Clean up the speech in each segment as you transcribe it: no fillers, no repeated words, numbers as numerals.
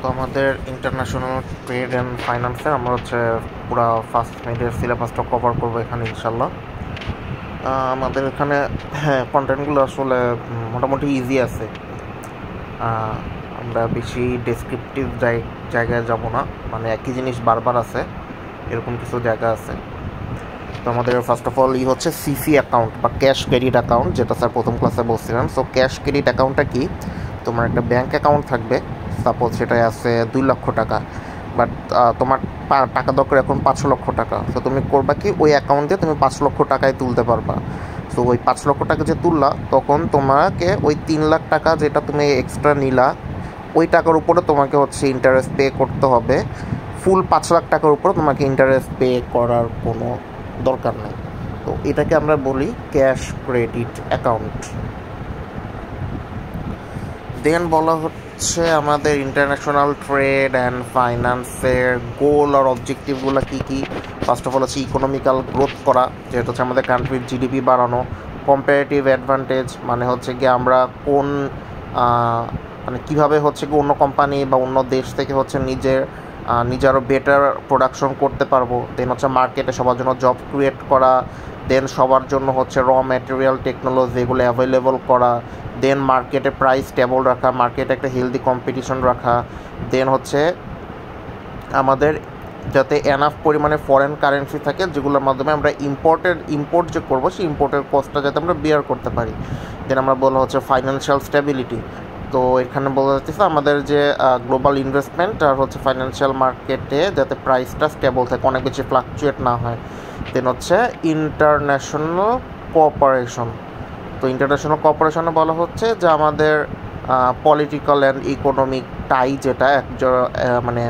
তো আমাদের international trade and ফাইন্যান্সে আমরা হচ্ছে পুরো ফার্স্ট মিডের সিলেবাসটা কভার করবো এখানে ইনশাল্লাহ। আমাদের এখানে হ্যাঁ কন্টেন্টগুলো আসলে মোটামুটি ইজি আছে। আমরা বেশি ডেসক্রিপটিভ জায়গায় যাব না, মানে একই জিনিস বারবার আছে এরকম কিছু জায়গা আছে। তো আমাদের ফার্স্ট অফ অল হচ্ছে সিসি অ্যাকাউন্ট বা ক্যাশ ক্রেডিট অ্যাকাউন্ট, যেটা স্যার প্রথম ক্লাসে বলছিলাম। সো ক্যাশ ক্রেডিট অ্যাকাউন্টটা কি? তোমার একটা ব্যাঙ্ক অ্যাকাউন্ট থাকবে, সাপোজ সেটাই আছে 2 লক্ষ টাকা, বাট তোমার টাকা দরকার এখন 5 লক্ষ টাকা। তো তুমি করবা কি, ওই অ্যাকাউন্ট দিয়ে তুমি 5 লক্ষ টাকায় তুলতে পারবা। সো ওই 5 লক্ষ টাকা যে তুললা, তখন তোমাকে ওই 3 লাখ টাকা যেটা তুমি এক্সট্রা নিলা, ওই টাকার উপরে তোমাকে হচ্ছে ইন্টারেস্ট পে করতে হবে। ফুল 5 লাখ টাকার উপরে তোমাকে ইন্টারেস্ট পে করার কোনো দরকার নেই। তো এটাকে আমরা বলি ক্যাশ ক্রেডিট অ্যাকাউন্ট। দেন বলা হচ্ছে আমাদের ইন্টারন্যাশনাল ট্রেড অ্যান্ড ফাইন্যান্সের গোল আর অবজেক্টিভগুলো কী কী। ফার্স্ট অফ অল হচ্ছে ইকোনমিক্যাল গ্রোথ করা, যেটা হচ্ছে আমাদের কান্ট্রির জিডিপি বাড়ানো। কম্পারেটিভ অ্যাডভান্টেজ মানে হচ্ছে গিয়ে আমরা কোন মানে কীভাবে হচ্ছে কি অন্য কোম্পানি বা অন্য দেশ থেকে হচ্ছে নিজে আরও বেটার প্রোডাকশন করতে পারবো। দেন হচ্ছে মার্কেটে সবার জন্য জব ক্রিয়েট করা। দেন সবার জন্য হচ্ছে র ম্যাটেরিয়াল টেকনোলজি এগুলো অ্যাভেলেবল করা। দেন মার্কেটে প্রাইস স্টেবল রাখা, মার্কেটে একটা হেলদি কম্পিটিশন রাখা। দেন হচ্ছে আমাদের যাতে এনাফ পরিমাণে ফরেন কারেন্সি থাকে, যেগুলোর মাধ্যমে আমরা ইম্পোর্ট যে করবো সেই ইম্পোর্টের কস্টটা যাতে আমরা বিয়ার করতে পারি। দেন আমরা বলা হচ্ছে ফাইন্যান্সিয়াল স্টেবিলিটি। তো এখানে বলা যাচ্ছে আমাদের যে গ্লোবাল ইনভেস্টমেন্ট আর হচ্ছে ফাইন্যান্সিয়াল মার্কেটে যাতে প্রাইসটা স্টেবল থাকে, অনেক বেশি ফ্লাকচুয়েট না হয়। দেন হচ্ছে ইন্টারন্যাশনাল কোঅপারেশন। তো ইন্টারন্যাশনাল কোঅপারেশনে বলা হচ্ছে যে আমাদের পলিটিক্যাল অ্যান্ড ইকোনমিক টাই, যেটা মানে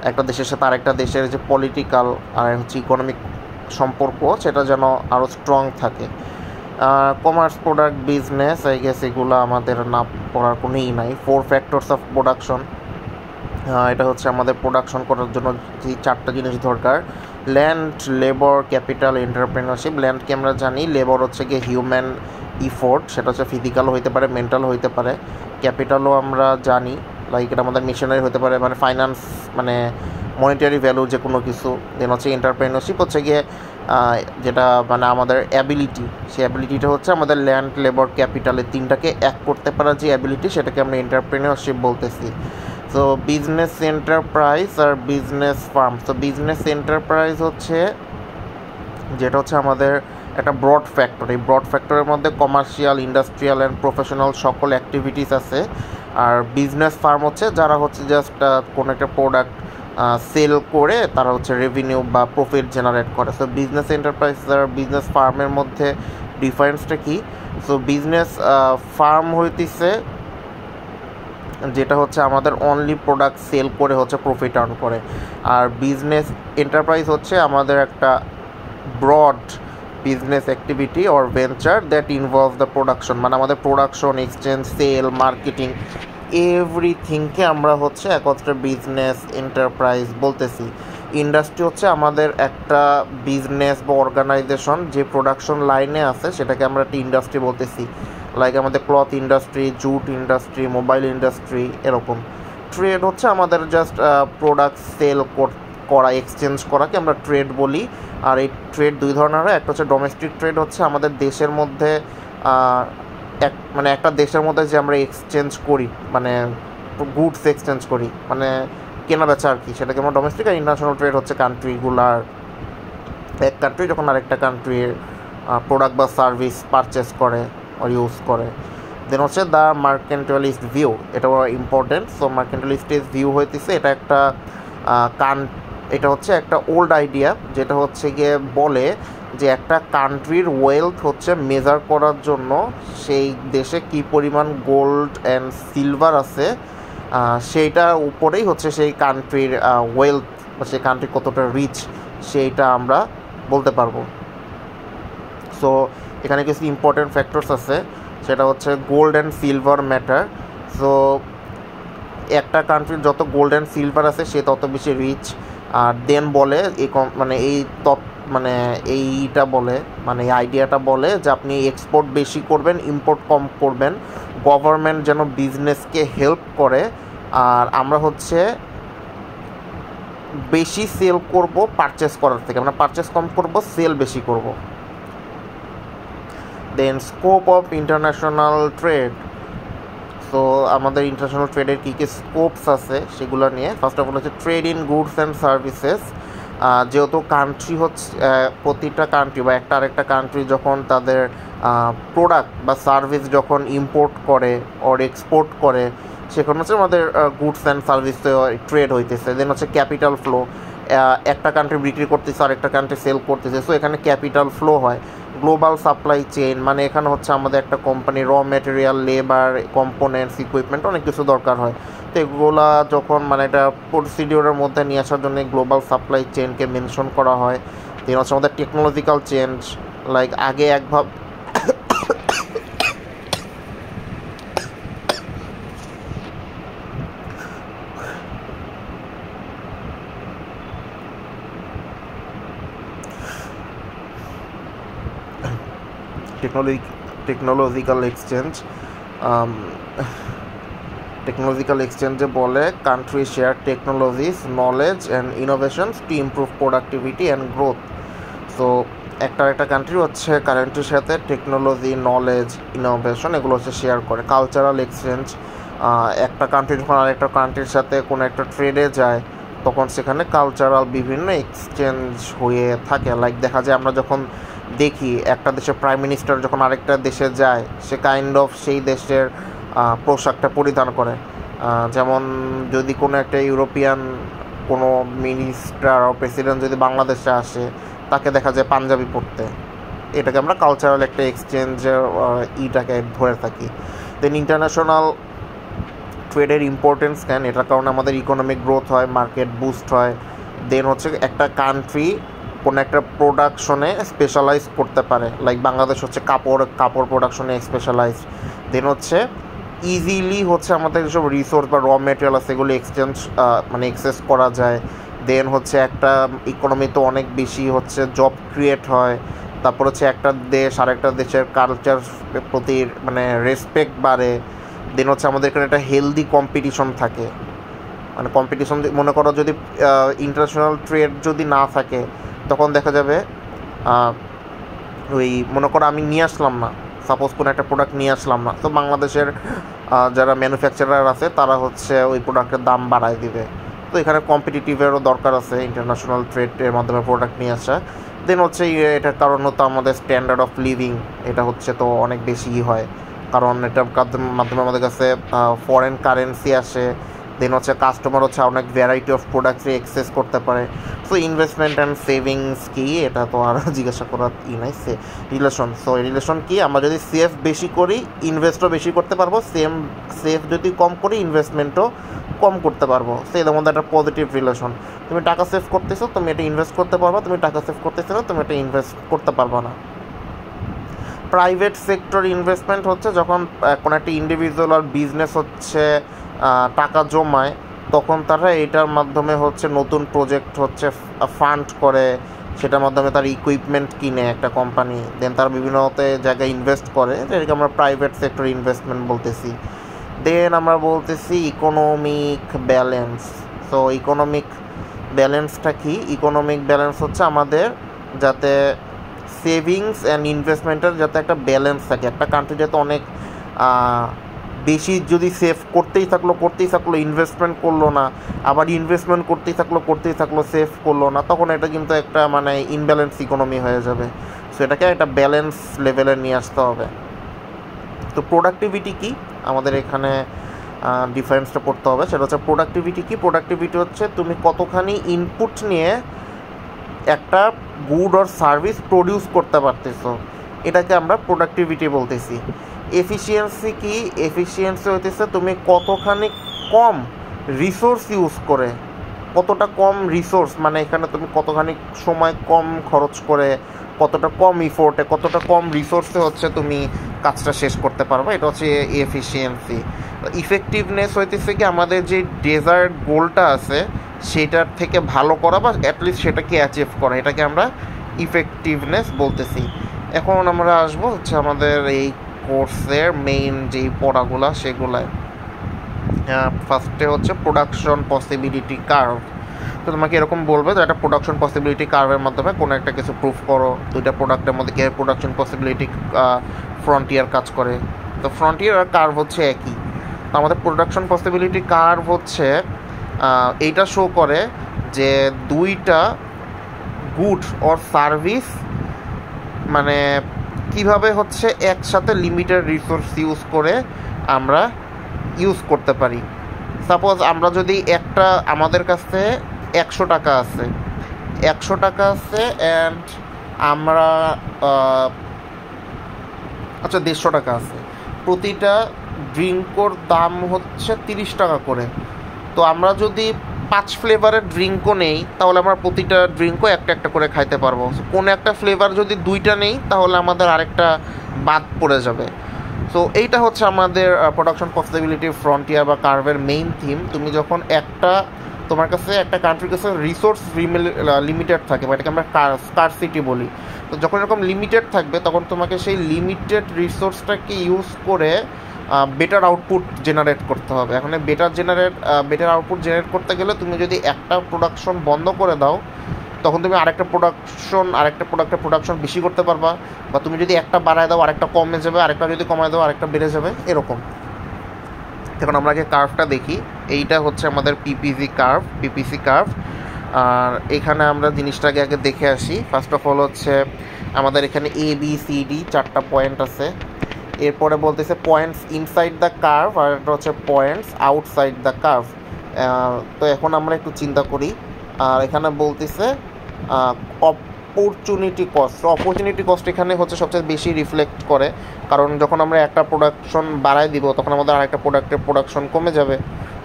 একটা দেশের সাথে আরেকটা দেশের যে পলিটিক্যাল আর হচ্ছে ইকোনমিক সম্পর্ক, সেটা যেন আরও স্ট্রং থাকে। Commerce, product, business, I guess এগুলো আমাদের না পড়ার কোনোই নাই। 4 ফ্যাক্টরস অফ প্রোডাকশন, এটা হচ্ছে আমাদের প্রোডাকশন করার জন্য যে 4টা জিনিস দরকার: ল্যান্ড, লেবার, ক্যাপিটাল, এন্টারপ্রেনারশিপ। ল্যান্ডকে আমরা জানি, লেবার হচ্ছে গিয়ে হিউম্যান ইফোর্ট, সেটা হচ্ছে ফিজিক্যালও হইতে পারে, মেন্টালও হইতে পারে। ক্যাপিটালও আমরা জানি, লাইক এটা আমাদের মেশিনারি হতে পারে, মানে ফাইন্যান্স, মানে মনিটারি ভ্যালু যে কোনো কিছু। দেন হচ্ছে এন্টারপ্রেনারশিপ হচ্ছে গিয়ে যেটা মানে আমাদের অ্যাবিলিটি, সেই অ্যাবিলিটিটা হচ্ছে আমাদের ল্যান্ড, লেবার, ক্যাপিটালের 3টাকে এক করতে পারা যে অ্যাবিলিটি, সেটাকে আমরা এন্টারপ্রেনারশিপ বলতেছি। সো বিজনেস এন্টারপ্রাইজ আর বিজনেস ফার্ম। তো বিজনেস এন্টারপ্রাইজ হচ্ছে যেটা হচ্ছে আমাদের একটা ব্রড ফ্যাক্টর। এই ব্রড ফ্যাক্টরের মধ্যে কমার্শিয়াল, ইন্ডাস্ট্রিয়াল অ্যান্ড প্রফেশনাল সকল অ্যাক্টিভিটিস আছে। আর বিজনেস ফার্ম হচ্ছে যারা হচ্ছে জাস্ট কোনো একটা প্রোডাক্ট সেল করে তারা হচ্ছে রেভিনিউ বা প্রফিট জেনারেট করে। সো বিজনেস এন্টারপ্রাইজ আর বিজনেস ফার্মের মধ্যে ডিফারেন্সটা কী? সো বিজনেস ফার্ম হইতেছে যেটা হচ্ছে আমাদের অনলি প্রোডাক্ট সেল করে হচ্ছে প্রফিট আর্ন করে। আর বিজনেস এন্টারপ্রাইজ হচ্ছে আমাদের একটা broad business activity or venture that involve the production, মানে আমাদের প্রোডাকশন, এক্সচেঞ্জ, সেল, মার্কেটিং, এভরিথিংকে আমরা হচ্ছে একত্রে বিজনেস এন্টারপ্রাইজ বলতেছি। ইন্ডাস্ট্রি হচ্ছে আমাদের একটা বিজনেস বা অর্গানাইজেশন যে প্রোডাকশন লাইনে আছে, সেটাকে আমরা একটা ইন্ডাস্ট্রি বলতেছি। লাইক আমাদের cloth industry, jute industry, mobile industry, এরকম। ট্রেড হচ্ছে আমাদের জাস্ট প্রোডাক্ট সেল করা, এক্সচেঞ্জ করাকে আমরা ট্রেড বলি। আর এই ট্রেড 2 ধরনের হয়। একটা হচ্ছে ডোমেস্টিক ট্রেড, হচ্ছে আমাদের দেশের মধ্যে মানে একটা দেশের মধ্যে যে আমরা এক্সচেঞ্জ করি, মানে গুডস এক্সচেঞ্জ করি, মানে কেনা বেচা আর কি, সেটাকে আমরা ডোমেস্টিক। আর ইন্টারন্যাশনাল ট্রেড হচ্ছে কান্ট্রিগুলার, এক কান্ট্রি যখন আরেকটা কান্ট্রির প্রোডাক্ট বা সার্ভিস পারচেস করে আর ইউজ করে। দেন হচ্ছে দ্য মার্কেন্টালিস্ট ভিউ, এটা ইম্পর্টেন্ট। সো মার্কেন্টালিস্ট ভিউ হইতেছে এটা হচ্ছে একটা ওল্ড আইডিয়া, যেটা হচ্ছে গিয়ে বলে যে একটা কান্ট্রির ওয়েলথ হচ্ছে মেজার করার জন্য সেই দেশে কী পরিমাণ গোল্ড অ্যান্ড সিলভার আছে, সেইটার উপরেই হচ্ছে সেই কান্ট্রির ওয়েলথ বা সেই কান্ট্রি কতটা রিচ সেইটা আমরা বলতে পারবো। সো এখানে কিছু ইম্পর্টেন্ট ফ্যাক্টরস আছে, সেটা হচ্ছে gold and silver matter. So একটা কান্ট্রির যত গোল্ড অ্যান্ড সিলভার আছে সে তত বেশি রিচ। আর দেন বলে এইটা বলে, মানে এই আইডিয়াটা বলে যে আপনি এক্সপোর্ট বেশি করবেন, ইম্পোর্ট কম করবেন। গভর্নমেন্ট যেন বিজনেসকে হেল্প করে আর আমরা হচ্ছে বেশি সেল করব পারচেস করার থেকে, আমরা পারচেস কম করব, সেল বেশি করব। Then scope of international trade. So আমাদের ইন্টারন্যাশনাল ট্রেডের কী কী স্কোপস আছে সেগুলো নিয়ে ফার্স্ট অফ অল হচ্ছে trade in goods and services. যেহেতু কান্ট্রি হচ্ছে প্রতিটা কান্ট্রি বা একটা আরেকটা কান্ট্রি যখন তাদের প্রোডাক্ট বা সার্ভিস যখন ইম্পোর্ট করে ওর এক্সপোর্ট করে, সেখানে হচ্ছে আমাদের গুডস অ্যান্ড সার্ভিস ট্রেড হইতেছে। দেন হচ্ছে ক্যাপিটাল ফ্লো, একটা কান্ট্রি বিক্রি করতেছে আর একটা কান্ট্রি সেল করতেছে, সো এখানে ক্যাপিটাল ফ্লো হয়। গ্লোবাল সাপ্লাই চেইন, মানে এখানে হচ্ছে আমাদের একটা কোম্পানি র ম্যাটেরিয়াল, লেবার, কম্পোনেন্টস, ইকুইপমেন্ট অনেক কিছু দরকার হয়। তো এগুলা যখন মানে এটা প্রসিডিওরের মধ্যে নিয়ে আসার জন্য গ্লোবাল সাপ্লাই চেইনকে মেনশন করা হয়। দেন হচ্ছে আমাদের টেকনোলজিক্যাল চেঞ্জ, লাইক আগে একভাবে টেকনোলজিক্যাল এক্সচেঞ্জ, টেকনোলজিক্যাল এক্সচেঞ্জে বলে country share technologies, knowledge and innovations to improve productivity and growth. So একটা কান্ট্রি হচ্ছে কারেন্ট্রির সাথে টেকনোলজি, নলেজ, ইনোভেশন এগুলো হচ্ছে শেয়ার করে। কালচারাল এক্সচেঞ্জ, একটা কান্ট্রি যখন আরেকটা কান্ট্রির সাথে কোনো একটা ট্রেডে যায় তখন সেখানে কালচারাল বিভিন্ন এক্সচেঞ্জ হয়ে থাকে। লাইক দেখা যায় আমরা যখন দেখি একটা দেশের প্রাইম মিনিস্টার যখন আরেকটা দেশে যায়, সে কাইন্ড অফ সেই দেশের পোশাকটা পরিধান করে। যেমন যদি কোনো একটা ইউরোপিয়ান কোনো মিনিস্টার ও প্রেসিডেন্ট যদি বাংলাদেশে আসে, তাকে দেখা যায় পাঞ্জাবি পরতে। এটাকে আমরা কালচারাল একটা এক্সচেঞ্জের ইটাকে ধরে থাকি। দেন ইন্টারন্যাশনাল ট্রেডের ইম্পর্টেন্স কেন? এটার কারণে আমাদের ইকোনমিক গ্রোথ হয়, মার্কেট বুস্ট হয়। দেন হচ্ছে একটা কান্ট্রি কোনো একটা প্রোডাকশনে স্পেশালাইজ করতে পারে, লাইক বাংলাদেশ হচ্ছে কাপড় প্রোডাকশনে স্পেশালাইজ। দেন হচ্ছে ইজিলি হচ্ছে আমাদের যেসব রিসোর্স বা র মেটেরিয়াল আছে সেগুলো এক্সচেঞ্জ মানে এক্সেস করা যায়। দেন হচ্ছে একটা ইকোনমিতে অনেক বেশি হচ্ছে জব ক্রিয়েট হয়। তারপর হচ্ছে একটা দেশ আরেকটা দেশের কালচার প্রতি মানে রেসপেক্ট বাড়ে। দেন হচ্ছে আমাদের এখানে একটা হেলদি কম্পিটিশন থাকে, মানে কম্পিটিশন মনে করো যদি ইন্টারন্যাশনাল ট্রেড যদি না থাকে তখন দেখা যাবে ওই মনে করো আমি নিয়ে আসলাম না, সাপোজ কোনো একটা প্রোডাক্ট নিয়ে আসলাম না, তো বাংলাদেশের যারা ম্যানুফ্যাকচারার আছে তারা হচ্ছে ওই প্রোডাক্টের দাম বাড়ায় দিবে। তো এখানে কম্পিটিটিভেরও দরকার আছে ইন্টারন্যাশনাল ট্রেডের মাধ্যমে প্রোডাক্ট নিয়ে আসা। দেন হচ্ছে এটার কারণ তো আমাদের স্ট্যান্ডার্ড অফ লিভিং এটা হচ্ছে তো অনেক বেশি হয়, কারণ এটার মাধ্যমে আমাদের কাছে ফরেন কারেন্সি আসে। দেন হচ্ছে কাস্টমার হচ্ছে অনেক ভ্যারাইটি অফ প্রোডাক্টসে অ্যাক্সেস করতে পারে। সো ইনভেস্টমেন্ট অ্যান্ড সেভিংস কি, এটা তো আর জিজ্ঞাসা করার নাই। রিলেশন, সো রিলেশন কি, আমরা যদি সেভ বেশি করি ইনভেস্টও বেশি করতে পারবো, সেভ যদি কম করি ইনভেস্টমেন্টও কম করতে পারবো। সো এদের মধ্যে একটা পজিটিভ রিলেশন। তুমি টাকা সেভ করতেছো, তুমি এটা ইনভেস্ট করতে পারবা, তুমি টাকা সেভ করতেছো না, তুমি এটা ইনভেস্ট করতে পারবা না। প্রাইভেট সেক্টর ইনভেস্টমেন্ট হচ্ছে যখন কোনো একটা ইন্ডিভিজুয়াল আর বিজনেস হচ্ছে টাকা জমায়, তখন তারা এটার মাধ্যমে হচ্ছে নতুন প্রজেক্ট হচ্ছে ফান্ড করে, সেটার মাধ্যমে তার ইকুইপমেন্ট কিনে একটা কোম্পানি, দেন তারা বিভিন্ন জায়গায় ইনভেস্ট করে, যেটাকে আমরা প্রাইভেট সেক্টর ইনভেস্টমেন্ট বলতেছি। দেন আমরা বলতেছি ইকোনমিক ব্যালেন্স। সো ইকোনমিক ব্যালেন্সটা কি? ইকোনমিক ব্যালেন্স হচ্ছে আমাদের যাতে সেভিংস অ্যান্ড ইনভেস্টমেন্টের যাতে একটা ব্যালেন্স থাকে। একটা কান্ট্রি যাতে অনেক বেশি যদি সেভ করতেই থাকলো ইনভেস্টমেন্ট করলো না, আবার ইনভেস্টমেন্ট করতেই থাকলো সেভ করলো না, তখন এটা কিন্তু একটা মানে ইনব্যালেন্স ইকোনমি হয়ে যাবে। সো এটাকে একটা ব্যালেন্স লেভেলে নিয়ে আসতে হবে। তো প্রোডাক্টিভিটি কি, আমাদের এখানে ডিফারেন্সটা করতে হবে। সেটা হচ্ছে প্রোডাক্টিভিটি কি? প্রোডাক্টিভিটি হচ্ছে তুমি কতখানি ইনপুট নিয়ে একটা গুড অর সার্ভিস প্রডিউস করতে পারতেছো, এটাকে আমরা প্রোডাক্টিভিটি বলতেছি। এফিসিয়েন্সি কি? এফিসিয়েন্সি হইতেছে তুমি কতখানি কম রিসোর্স ইউজ করে, কতটা কম রিসোর্স মানে এখানে তুমি কতখানি সময় কম খরচ করে, কতটা কম ইফোর্টে, কতটা কম রিসোর্সে হচ্ছে তুমি কাজটা শেষ করতে পারবে, এটা হচ্ছে এফিসিয়েন্সি। ইফেক্টিভনেস হইতেছে কি আমাদের যে ডেজায়ার্ড গোলটা আছে সেটার থেকে ভালো করা বা অ্যাটলিস্ট সেটাকে অ্যাচিভ করা, এটাকে আমরা ইফেক্টিভনেস বলতেছি। এখন আমরা আসবো হচ্ছে আমাদের এই কোর্সের মেইন যেই পড়াগুলা সেগুলায়। ফার্স্টে হচ্ছে প্রোডাকশন পসিবিলিটি কার্ভ। তো তোমাকে এরকম বলবে যে একটা প্রোডাকশন পসিবিলিটি কার্ভের মাধ্যমে কোনো একটা কিছু প্রুফ করো, দুইটা প্রোডাক্টের মধ্যে কীভাবে প্রোডাকশন পসিবিলিটি ফ্রন্টিয়ার কাজ করে। তো ফ্রন্টিয়ার আর কার্ভ হচ্ছে একই। তো আমাদের প্রোডাকশন পসিবিলিটি কার্ভ হচ্ছে এইটা শো করে যে দুইটা গুড অর সার্ভিস মানে কিভাবে হচ্ছে একসাথে লিমিটেড রিসোর্স ইউজ করে আমরা ইউজ করতে পারি। সাপোজ আমরা যদি একটা আমাদের কাছে 100 টাকা আছে, 100 টাকা আছে অ্যান্ড আমরা আচ্ছা 150 টাকা আছে, প্রতিটা ড্রিঙ্কর দাম হচ্ছে 30 টাকা করে। তো আমরা যদি 5 ফ্লেভারের ড্রিঙ্কও নেই তাহলে আমরা প্রতিটা ড্রিঙ্কও একটা একটা করে খাইতে পারবো। কোনো একটা ফ্লেভার যদি দুইটা নেই তাহলে আমাদের আরেকটা বাদ পড়ে যাবে। সো এইটা হচ্ছে আমাদের প্রোডাকশন পসিবিলিটি ফ্রন্টিয়ার বা কার্ভের মেইন থিম। তুমি যখন তোমার কাছে একটা কান্ট্রির কাছে রিসোর্স লিমিটেড থাকে বা এটাকে আমরা স্কারসিটি বলি, তো যখন এরকম লিমিটেড থাকবে তখন তোমাকে সেই লিমিটেড রিসোর্সটাকে ইউজ করে বেটার আউটপুট জেনারেট করতে হবে। এখন বেটার আউটপুট জেনারেট করতে গেলে তুমি যদি একটা প্রোডাকশন বন্ধ করে দাও তখন তুমি আরেকটা প্রোডাক্টের প্রোডাকশন বেশি করতে পারবা, বা তুমি যদি একটা বাড়ায় দাও আরেকটা কমে যাবে, আরেকটা যদি কমায় দাও আরেকটা বেড়ে যাবে, এরকম। এখন আমরা আগে কার্ভটা দেখি। এইটা হচ্ছে আমাদের পিপিসি কার্ভ। আর এখানে আমরা জিনিসটাকে আগে দেখে আসি। ফার্স্ট অফ অল হচ্ছে আমাদের এখানে ABCD 4টা পয়েন্ট আছে। এরপরে বলতেছে পয়েন্টস ইনসাইড দ্য কার্ভ, আর এটা হচ্ছে পয়েন্টস আউটসাইড দ্য কার্ভ। তো এখন আমরা একটু চিন্তা করি। আর এখানে বলতেছে অপরচুনিটি কস্ট এখানে হচ্ছে সবচেয়ে বেশি রিফ্লেক্ট করে, কারণ যখন আমরা একটা প্রোডাকশন বাড়ায় দিব তখন আমাদের আরেকটা প্রোডাক্টের প্রোডাকশন কমে যাবে।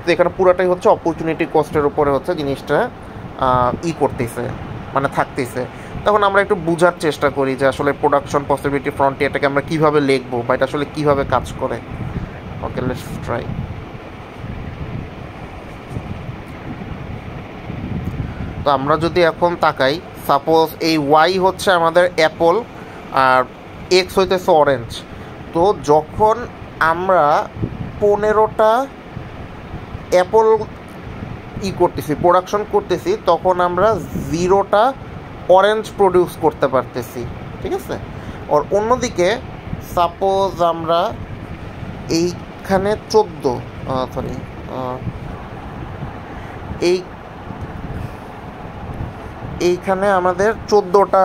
তো এখানে পুরোটাই হচ্ছে অপরচুনিটি কস্টের উপরে হচ্ছে জিনিসটা করতেছে, মানে থাকতেছে। তখন আমরা একটু বোঝার চেষ্টা করি যে আসলে প্রোডাকশন পসিবিলিটি ফ্রন্টিয়ারটাকে আমরা কীভাবে লিখবো বা এটা আসলে কীভাবে কাজ করে। ওকে, লেটস ট্রাই। তো আমরা যদি এখন তাকাই, সাপোজ এই ওয়াই হচ্ছে আমাদের অ্যাপল আর এক্স হইতেছে অরেঞ্জ। তো যখন আমরা 15টা অ্যাপল করতেছি, প্রোডাকশন করতেছি, তখন আমরা 0টা অরেঞ্জ প্রডিউস করতে পারতেছি, ঠিক আছে। আর অন্যদিকে সাপোজ আমরা এইখানে 14 এইখানে আমাদের 14টা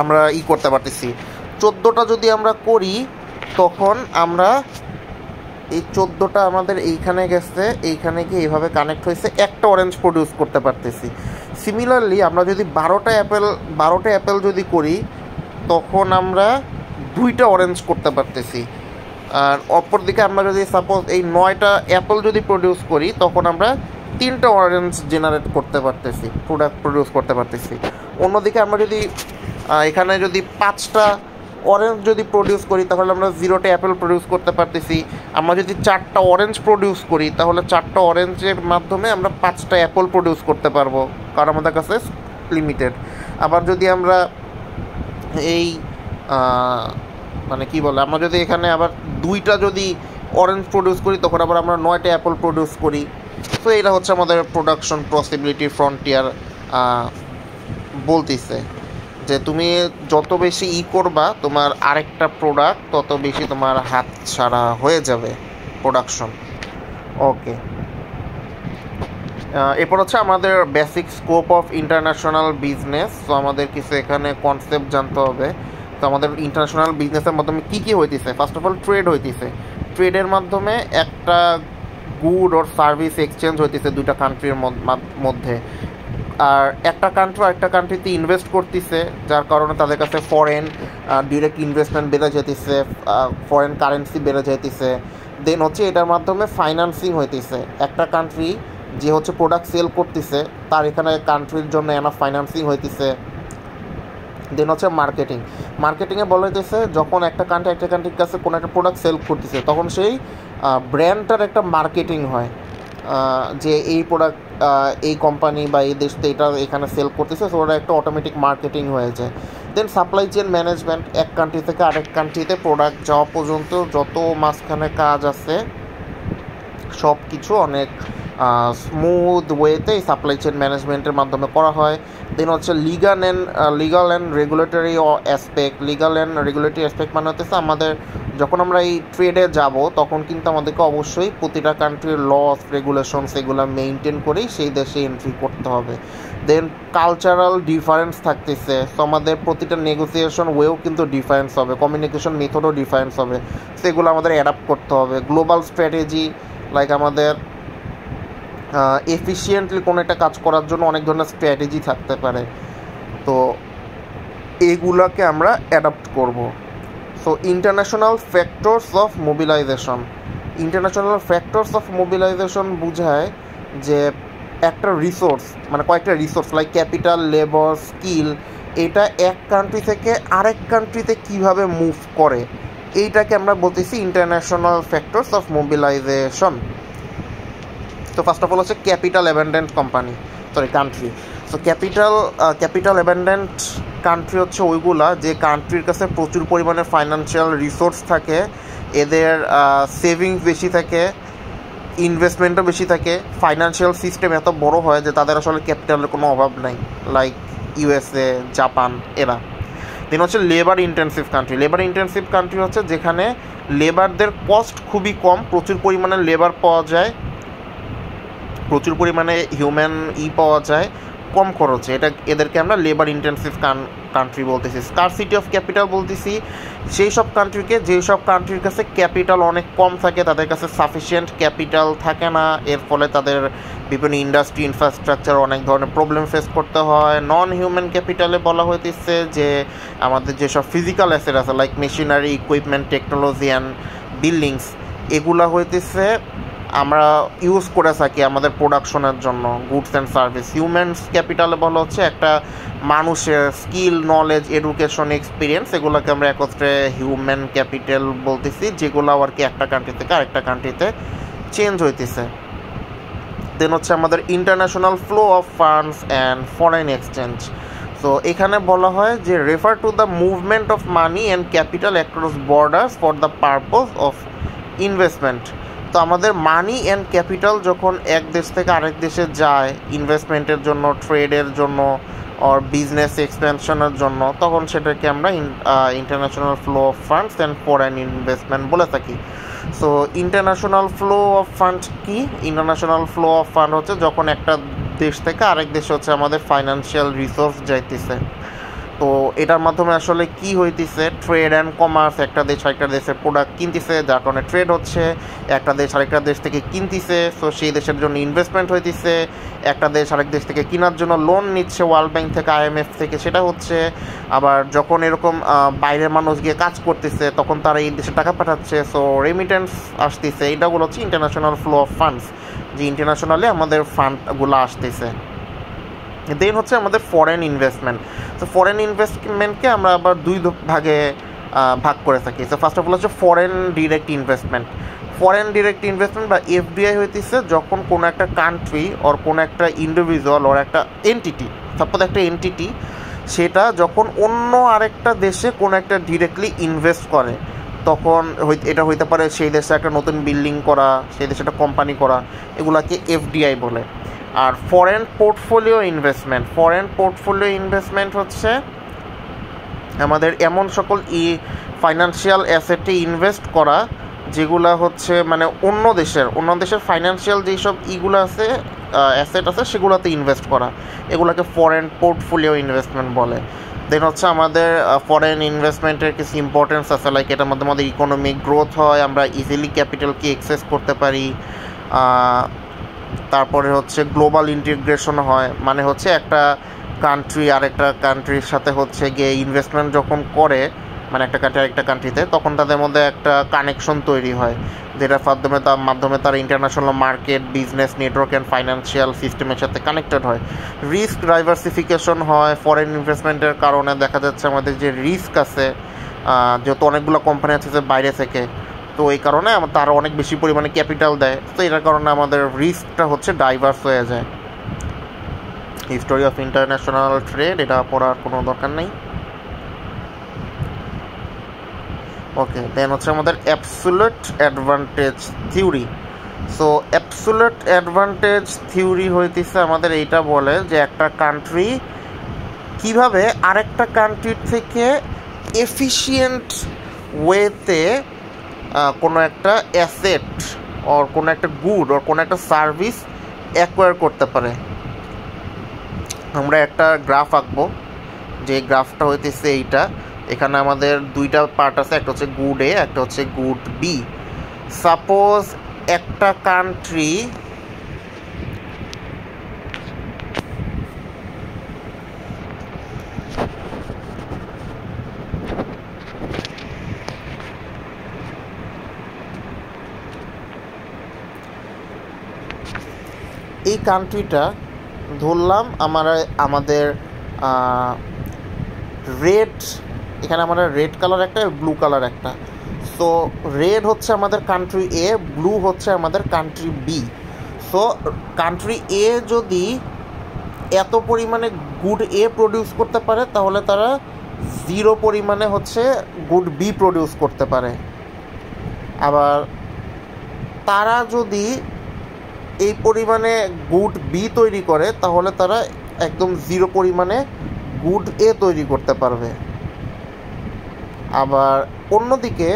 আমরা করতে পারতেছি। 14টা যদি আমরা করি তখন আমরা এই 14টা আমাদের এইখানে গেছে, এইখানে গিয়ে এইভাবে কানেক্ট হয়েছে, একটা অরেঞ্জ প্রডিউস করতে পারতেছি। সিমিলারলি আমরা যদি 12টা অ্যাপেল যদি করি তখন আমরা 2টা অরেঞ্জ করতে পারতেছি। আর অপরদিকে আমরা যদি সাপোজ এই 9টা অ্যাপেল যদি প্রডিউস করি তখন আমরা 3টা অরেঞ্জ জেনারেট করতে পারতেছি, প্রোডাক্ট প্রডিউস করতে পারতেছি। অন্যদিকে আমরা যদি এখানে যদি 5টা অরেঞ্জ যদি প্রডিউস করি তাহলে আমরা 0টা অ্যাপেল প্রডিউস করতে পারতেছি। আমরা যদি 4টা অরেঞ্জ প্রডিউস করি তাহলে 4টা অরেঞ্জের মাধ্যমে আমরা 5টা অ্যাপেল প্রডিউস করতে পারবো, কারণ আমাদের কাছে লিমিটেড। আবার যদি আমরা এই আমরা যদি এখানে আবার 2টা যদি অরেঞ্জ প্রডিউস করি তখন আবার আমরা 9টা অ্যাপেল প্রডিউস করি। তো এটা হচ্ছে আমাদের প্রোডাকশন পসিবিলিটি ফ্রন্টিয়ার বলতেছে যে তুমি যত বেশি করবা তোমার আরেকটা প্রোডাক্ট তত বেশি তোমার হাত ছাড়া হয়ে যাবে প্রোডাকশন। ওকে, এরপর হচ্ছে আমাদের basic scope of international business. তো আমাদের কিছু এখানে কনসেপ্ট জানতে হবে। তো আমাদের ইন্টারন্যাশনাল বিজনেসের মাধ্যমে কী কী হইতেছে? ফার্স্ট অফ অল ট্রেড হইতেছে। ট্রেডের মাধ্যমে একটা গুড ওর সার্ভিস এক্সচেঞ্জ হইতেছে দুইটা কান্ট্রির মধ্যে। আর একটা কান্ট্রি আরেকটা কান্ট্রিতে ইনভেস্ট করতেছে, যার কারণে তাদের কাছে ফরেন ডিরেক্ট ইনভেস্টমেন্ট বেড়ে যেতেছে, ফরেন কারেন্সি বেড়ে যেতেছে। দেন হচ্ছে এটার মাধ্যমে ফাইন্যান্সিং হইতেছে। একটা কান্ট্রি যে হচ্ছে প্রোডাক্ট সেল করতেছে তার এখানে কান্ট্রির জন্য এনাফ ফাইন্যান্সিং হইতেছে। দেন হচ্ছে মার্কেটিংয়ে বলা হইতেছে যখন একটা কান্ট্রির কাছে কোনো একটা প্রোডাক্ট সেল করতেছে তখন সেই ব্র্যান্ডটার একটা মার্কেটিং হয়, যে এই প্রোডাক্ট এই কোম্পানি বা এই দেশতে এটা এখানে সেল করতেছে, সো ওটা একটা অটোমেটিক মার্কেটিং হয়ে যায়। দেন সাপ্লাই চেন ম্যানেজমেন্ট, এক কান্ট্রি থেকে আরেক কান্ট্রিতে প্রোডাক্ট যাওয়া পর্যন্ত যত মাঝখানে কাজ আছে সব কিছু অনেক স্মুথ ওয়েতে এই সাপ্লাই চেইন ম্যানেজমেন্টের মাধ্যমে করা হয়। দেন হচ্ছে legal and regulatory aspect. Legal and regulatory aspect মানে হচ্ছে আমাদের যখন আমরা এই ট্রেডে যাব তখন কিন্তু আমাদেরকে অবশ্যই প্রতিটা কান্ট্রির লস রেগুলেশনস এগুলো মেনটেন করেই সেই দেশে এন্ট্রি করতে হবে। দেন কালচারাল ডিফারেন্স থাকতেছে, তো আমাদের প্রতিটা নেগোসিয়েশন ওয়েও কিন্তু ডিফারেন্স হবে, কমিউনিকেশন মেথডও ডিফারেন্স হবে, সেগুলো আমাদের অ্যাডাপ্ট করতে হবে। গ্লোবাল স্ট্র্যাটেজি লাইক আমাদের এফিশিয়েন্টলি কোনো একটা কাজ করার জন্য অনেক ধরনের স্ট্র্যাটেজি থাকতে পারে, তো এগুলোকে আমরা অ্যাডাপ্ট করব। So international factors of mobilisation. International factors of mobilisation বোঝায় যে একটা রিসোর্স মানে কয়েকটা resource like capital, labour, skill, এটা এক কান্ট্রি থেকে আরেক কান্ট্রিতে কীভাবে মুভ করে, এইটাকে আমরা বলতেছি ইন্টারন্যাশনাল ফ্যাক্টরস অফ মোবিলাইজেশন। তো ফার্স্ট অফ অল হচ্ছে capital abundant country. So capital abundant country হচ্ছে ওইগুলা যে কান্ট্রির কাছে প্রচুর পরিমাণে ফাইন্যান্সিয়াল রিসোর্স থাকে, এদের সেভিংস বেশি থাকে, ইনভেস্টমেন্টও বেশি থাকে, ফাইন্যান্সিয়াল সিস্টেম এত বড় হয় যে তাদের আসলে ক্যাপিটালের কোনো অভাব নাই, লাইক ইউএসএ, জাপান এরা। দেন হচ্ছে labour intensive country. Labour intensive country হচ্ছে যেখানে লেবারদের কস্ট খুবই কম, প্রচুর পরিমাণে লেবার পাওয়া যায়, প্রচুর পরিমাণে হিউম্যান পাওয়া যায় কম খরচে, এদেরকে আমরা লেবার ইন্টেন্সিভ কান্ট্রি বলতেছি। স্কারসিটি অফ ক্যাপিটাল বলতেছি সেই সব কান্ট্রিকে যেই সব কান্ট্রির কাছে ক্যাপিটাল অনেক কম থাকে, তাদের কাছে সাফিসিয়েন্ট ক্যাপিটাল থাকে না, এর ফলে তাদের বিভিন্ন ইন্ডাস্ট্রি ইনফ্রাস্ট্রাকচার অনেক ধরনের প্রবলেম ফেস করতে হয়। নন হিউম্যান ক্যাপিটালে বলা হইতেছে যে আমাদের যেসব ফিজিক্যাল অ্যাসেট আছে like machinery, equipment, technology and buildings, এগুলা হইতেছে আমরা ইউজ করে থাকি আমাদের প্রোডাকশনের জন্য, গুডস অ্যান্ড সার্ভিস। হিউম্যানস ক্যাপিটালে বলা হচ্ছে একটা মানুষের স্কিল, নলেজ, এডুকেশন, এক্সপিরিয়েন্স, এগুলোকে আমরা একত্রে হিউম্যান ক্যাপিটাল বলতেছি, যেগুলো আর কি একটা কান্ট্রি থেকে আরেকটা কান্ট্রিতে চেঞ্জ হইতেছে। দেন হচ্ছে আমাদের international flow of funds and foreign exchange. So এখানে বলা হয় যে refer to the movement of money and capital across borders for the purpose of investment. তো আমাদের মানি অ্যান্ড ক্যাপিটাল যখন এক দেশ থেকে আরেক দেশে যায় ইনভেস্টমেন্টের জন্য, ট্রেডের জন্য আর বিজনেস এক্সপেনশনের জন্য, তখন সেটাকে আমরা international flow of funds and foreign investment বলে থাকি। So international flow of fund কি? ইন্টারন্যাশনাল ফ্লো অফ ফান্ড হচ্ছে যখন একটা দেশ থেকে আরেক দেশে হচ্ছে আমাদের ফাইন্যান্সিয়াল রিসোর্স যাইতেছে, তো এটার মাধ্যমে আসলে কি হইতেছে, ট্রেড অ্যান্ড কমার্স, একটা দেশ আরেকটা দেশের প্রোডাক্ট কিনতেছে, যার কারণে ট্রেড হচ্ছে, একটা দেশ আরেকটা দেশ থেকে কিনতেছে, সো সেই দেশের জন্য ইনভেস্টমেন্ট হইতেছে, একটা দেশ আরেক দেশ থেকে কেনার জন্য লোন নিচ্ছে ওয়ার্ল্ড ব্যাংক থেকে, আইএমএফ থেকে, সেটা হচ্ছে। আবার যখন এরকম বাইরের মানুষ গিয়ে কাজ করতেছে তখন তারা এই দেশে টাকা পাঠাচ্ছে, সো রেমিটেন্স আসতেছে, এটাগুলো হচ্ছে ইন্টারন্যাশনাল ফ্লো অফ ফান্ডস, যে ইন্টারন্যাশনালি আমাদের ফান্ডগুলো আসতেছে। দেন হচ্ছে আমাদের ফরেন ইনভেস্টমেন্ট। তো ফরেন ইনভেস্টমেন্টকে আমরা আবার দুই ভাগে ভাগ করে থাকি। তো ফার্স্ট অফ অল হচ্ছে foreign direct investment. Foreign direct investment বা এফডিআই হইতেছে যখন কোনো একটা কান্ট্রি ওর কোনো একটা ইন্ডিভিজুয়াল ওর একটা এন্টিটি, সাপোজ একটা এন্টিটি, সেটা যখন অন্য আরেকটা দেশে কোনো একটা ডিরেক্টলি ইনভেস্ট করে, তখন এটা হইতে পারে সেই দেশে একটা নতুন বিল্ডিং করা, সেই দেশে একটা কোম্পানি করা, এগুলাকে এফডিআই বলে। আর ফরেন পোর্টফোলিও ইনভেস্টমেন্ট হচ্ছে আমাদের এমন সকল ফাইন্যান্সিয়াল অ্যাসেটে ইনভেস্ট করা যেগুলা হচ্ছে মানে অন্য দেশের ফাইন্যান্সিয়াল যেসব ইগুলো আছে, অ্যাসেট আছে, সেগুলোতে ইনভেস্ট করা, এগুলোকে ফরেন পোর্টফোলিও ইনভেস্টমেন্ট বলে। দেন হচ্ছে আমাদের ফরেন ইনভেস্টমেন্টের কিছু ইম্পর্টেন্স আছে, লাইক এটার মধ্যে আমাদের ইকোনমিক গ্রোথ হয়, আমরা ইজিলি ক্যাপিটালকে অ্যাক্সেস করতে পারি, তারপরে হচ্ছে গ্লোবাল ইন্টিগ্রেশন হয়, মানে হচ্ছে একটা কান্ট্রি আরেকটা কান্ট্রির সাথে হচ্ছে গিয়ে ইনভেস্টমেন্ট যখন করে, মানে একটা কান্ট্রি আরেকটা কান্ট্রিতে, তখন তাদের মধ্যে একটা কানেকশন তৈরি হয়, যেটার মাধ্যমে তারা international market, business network and financial সিস্টেমের সাথে কানেক্টেড হয়। রিস্ক ডাইভার্সিফিকেশন হয় ফরেন ইনভেস্টমেন্টের কারণে। দেখা যাচ্ছে আমাদের যে রিস্ক আছে, যেহেতু অনেকগুলো কোম্পানি আছে যে বাইরে থেকে, তো এই কারণে তারা অনেক বেশি পরিমাণে ক্যাপিটাল দেয়, তো এটার কারণে আমাদের রিস্কটা হচ্ছে ডাইভার্স হয়ে যায়। হিস্টোরি অফ ইন্টারন্যাশনাল ট্রেড এটা পড়ার কোনো দরকার নেই। ওকে, দেন হচ্ছে আমাদের absolute advantage theory. So absolute advantage theory হইতেছে আমাদের এইটা বলে যে একটা কান্ট্রি কিভাবে আরেকটা কান্ট্রির থেকে এফিশিয়েন্ট ওয়েতে কোনো একটা অ্যাসেট ওর কোনো একটা গুড ওর কোনো একটা সার্ভিস অ্যাকোয়ার করতে পারে। আমরা একটা গ্রাফ আঁকবো, যে গ্রাফটা হইতেছে এইটা। এখানে আমাদের দুইটা পার্ট আছে, একটা হচ্ছে গুড এ, একটা হচ্ছে গুড বি। সাপোজ একটা কান্ট্রি এই কান্ট্রিটা ধরলাম আমাদের রেড, এখানে আমাদের রেড কালার একটা, ব্লু কালার একটা। সো রেড হচ্ছে আমাদের কান্ট্রি এ, ব্লু হচ্ছে আমাদের কান্ট্রি বি। সো কান্ট্রি এ যদি এত পরিমাণে গুড এ প্রডিউস করতে পারে, তাহলে তারা 0 পরিমাণে হচ্ছে গুড বি প্রডিউস করতে পারে। আবার তারা যদি এই পরিমাণে গুড বি তৈরি করে, তাহলে তারা একদম 0 পরিমাণে গুড এ তৈরি করতে পারবে। আবার অন্যদিকে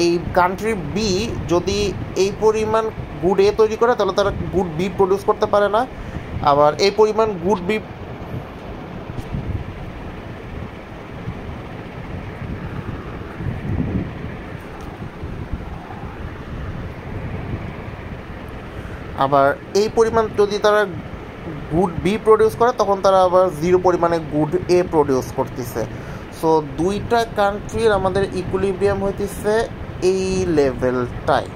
এই কান্ট্রি বি যদি এই পরিমাণ গুড এ তৈরি করে, তাহলে তারা গুড বি প্রডিউস করতে পারে না। আবার এই পরিমাণ গুড বি যদি তারা গুড বি প্রডিউস করে, তখন তারা আবার 0 পরিমাণে গুড এ প্রডিউস করতেছে। সো দুইটা কান্ট্রির আমাদের ইকুইলিব্রিয়াম হইতেছে এই লেভেলটাই।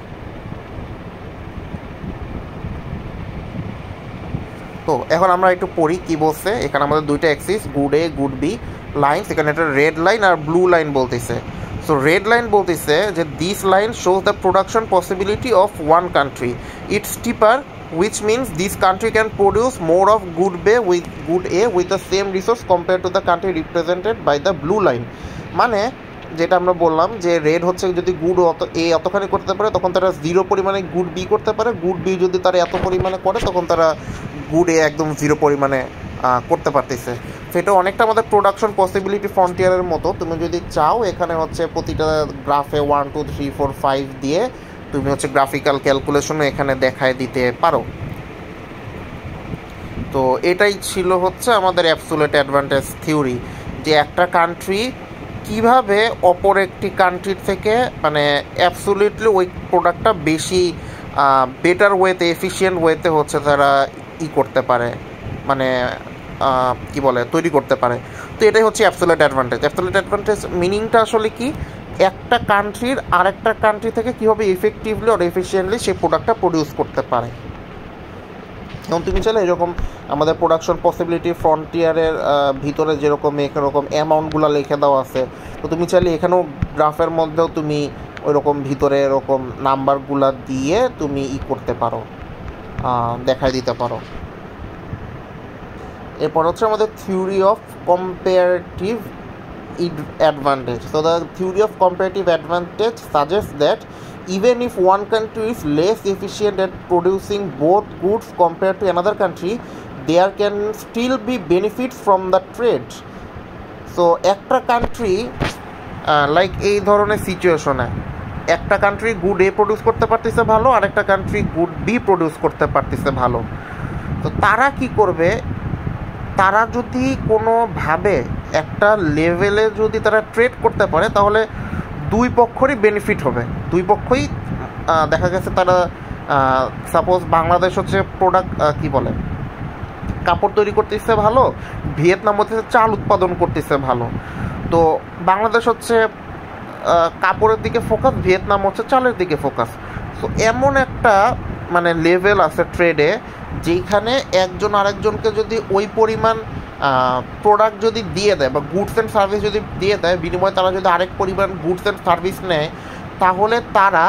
তো এখন আমরা একটু পড়ি কি বলছে। এখানে আমাদের দুইটা axis, good A good B lines, এখানে একটা রেড লাইন আর ব্লু লাইন বলতেছে। সো রেড লাইন বলতেছে যে this line shows the production possibility of one country, it's steeper, which means this country can produce more of good A with the same resource compared to the country represented by the blue line। মানে যেটা আমরা বললাম যে red হচ্ছে যদি good এ অতখানি করতে পারে, তখন তারা 0 পরিমাণে গুড বি করতে পারে। গুড বি যদি তারা এত পরিমাণে করে, তখন তারা গুড এ একদম 0 পরিমাণে করতে পারতেছে। সেটা অনেকটা আমাদের প্রোডাকশন পসিবিলিটি ফ্রন্টিয়ারের মতো। তুমি যদি চাও, এখানে হচ্ছে প্রতিটা গ্রাফে 1 2 3 4 5 দিয়ে তুমি হচ্ছে গ্রাফিক্যাল ক্যালকুলেশনও এখানে দেখায় দিতে পারো। তো এটাই ছিল হচ্ছে আমাদের অ্যাবসোলিউট অ্যাডভান্টেজ থিওরি, যে একটা কান্ট্রি কিভাবে অপর একটি কান্ট্রির থেকে মানে অ্যাবসোলিউটলি ওই প্রোডাক্টটা বেশি বেটার ওয়েতে, এফিশিয়েন্ট ওয়েতে হচ্ছে তারা করতে পারে, মানে কি বলে তৈরি করতে পারে। তো এটাই হচ্ছে অ্যাবসোলিউট অ্যাডভান্টেজ। অ্যাবসোলিউট অ্যাডভান্টেজ মিনিংটা আসলে কি, একটা কান্ট্রির আরেকটা কান্ট্রি থেকে কীভাবে ইফেক্টিভলি আর এফিশিয়েন্টলি সেই প্রোডাক্টটা প্রডিউস করতে পারে। এবং তুমি চাইলে এরকম আমাদের প্রোডাকশন পসিবিলিটি ফ্রন্টিয়ারের ভিতরে যেরকম এরকম অ্যামাউন্টগুলো লিখে দেওয়া আছে, তো তুমি চাইলে এখানেও গ্রাফের মধ্যেও তুমি ওই রকম ভিতরে এরকম নাম্বারগুলো দিয়ে তুমি করতে পারো, দেখাই দিতে পারো। এরপর হচ্ছে আমাদের theory of comparative advantage. So the theory of comparative advantage suggests that even if one country is less efficient at producing both goods compared to another country, there can still be benefits from the trade. So একটা country like এই ধরনের সিচুয়েশনে একটা country good এ produce করতে পারতেছে ভালো, আর একটা country good be produce করতে পারতেছে ভালো। তো তারা কি করবে, তারা যদি কোনোভাবে একটা লেভেলে যদি তারা ট্রেড করতে পারে, তাহলে দুই পক্ষরই বেনিফিট হবে। দুই পক্ষই দেখা গেছে তারা সাপোজ বাংলাদেশ হচ্ছে প্রোডাক্ট কি বলে কাপড় তৈরি করতেছে ভালো, ভিয়েতনাম হচ্ছে চাল উৎপাদন করতেছে ভালো। তো বাংলাদেশ হচ্ছে কাপড়ের দিকে ফোকাস, ভিয়েতনাম হচ্ছে চালের দিকে ফোকাস। তো এমন একটা মানে লেভেল আছে ট্রেডে, যেখানে একজন আরেকজনকে যদি ওই পরিমাণ প্রোডাক্ট যদি দিয়ে দেয় বা গুডস অ্যান্ড সার্ভিস যদি দিয়ে দেয়, বিনিময়ে তারা যদি আরেক পরিমাণ গুডস অ্যান্ড সার্ভিস নেয়, তাহলে তারা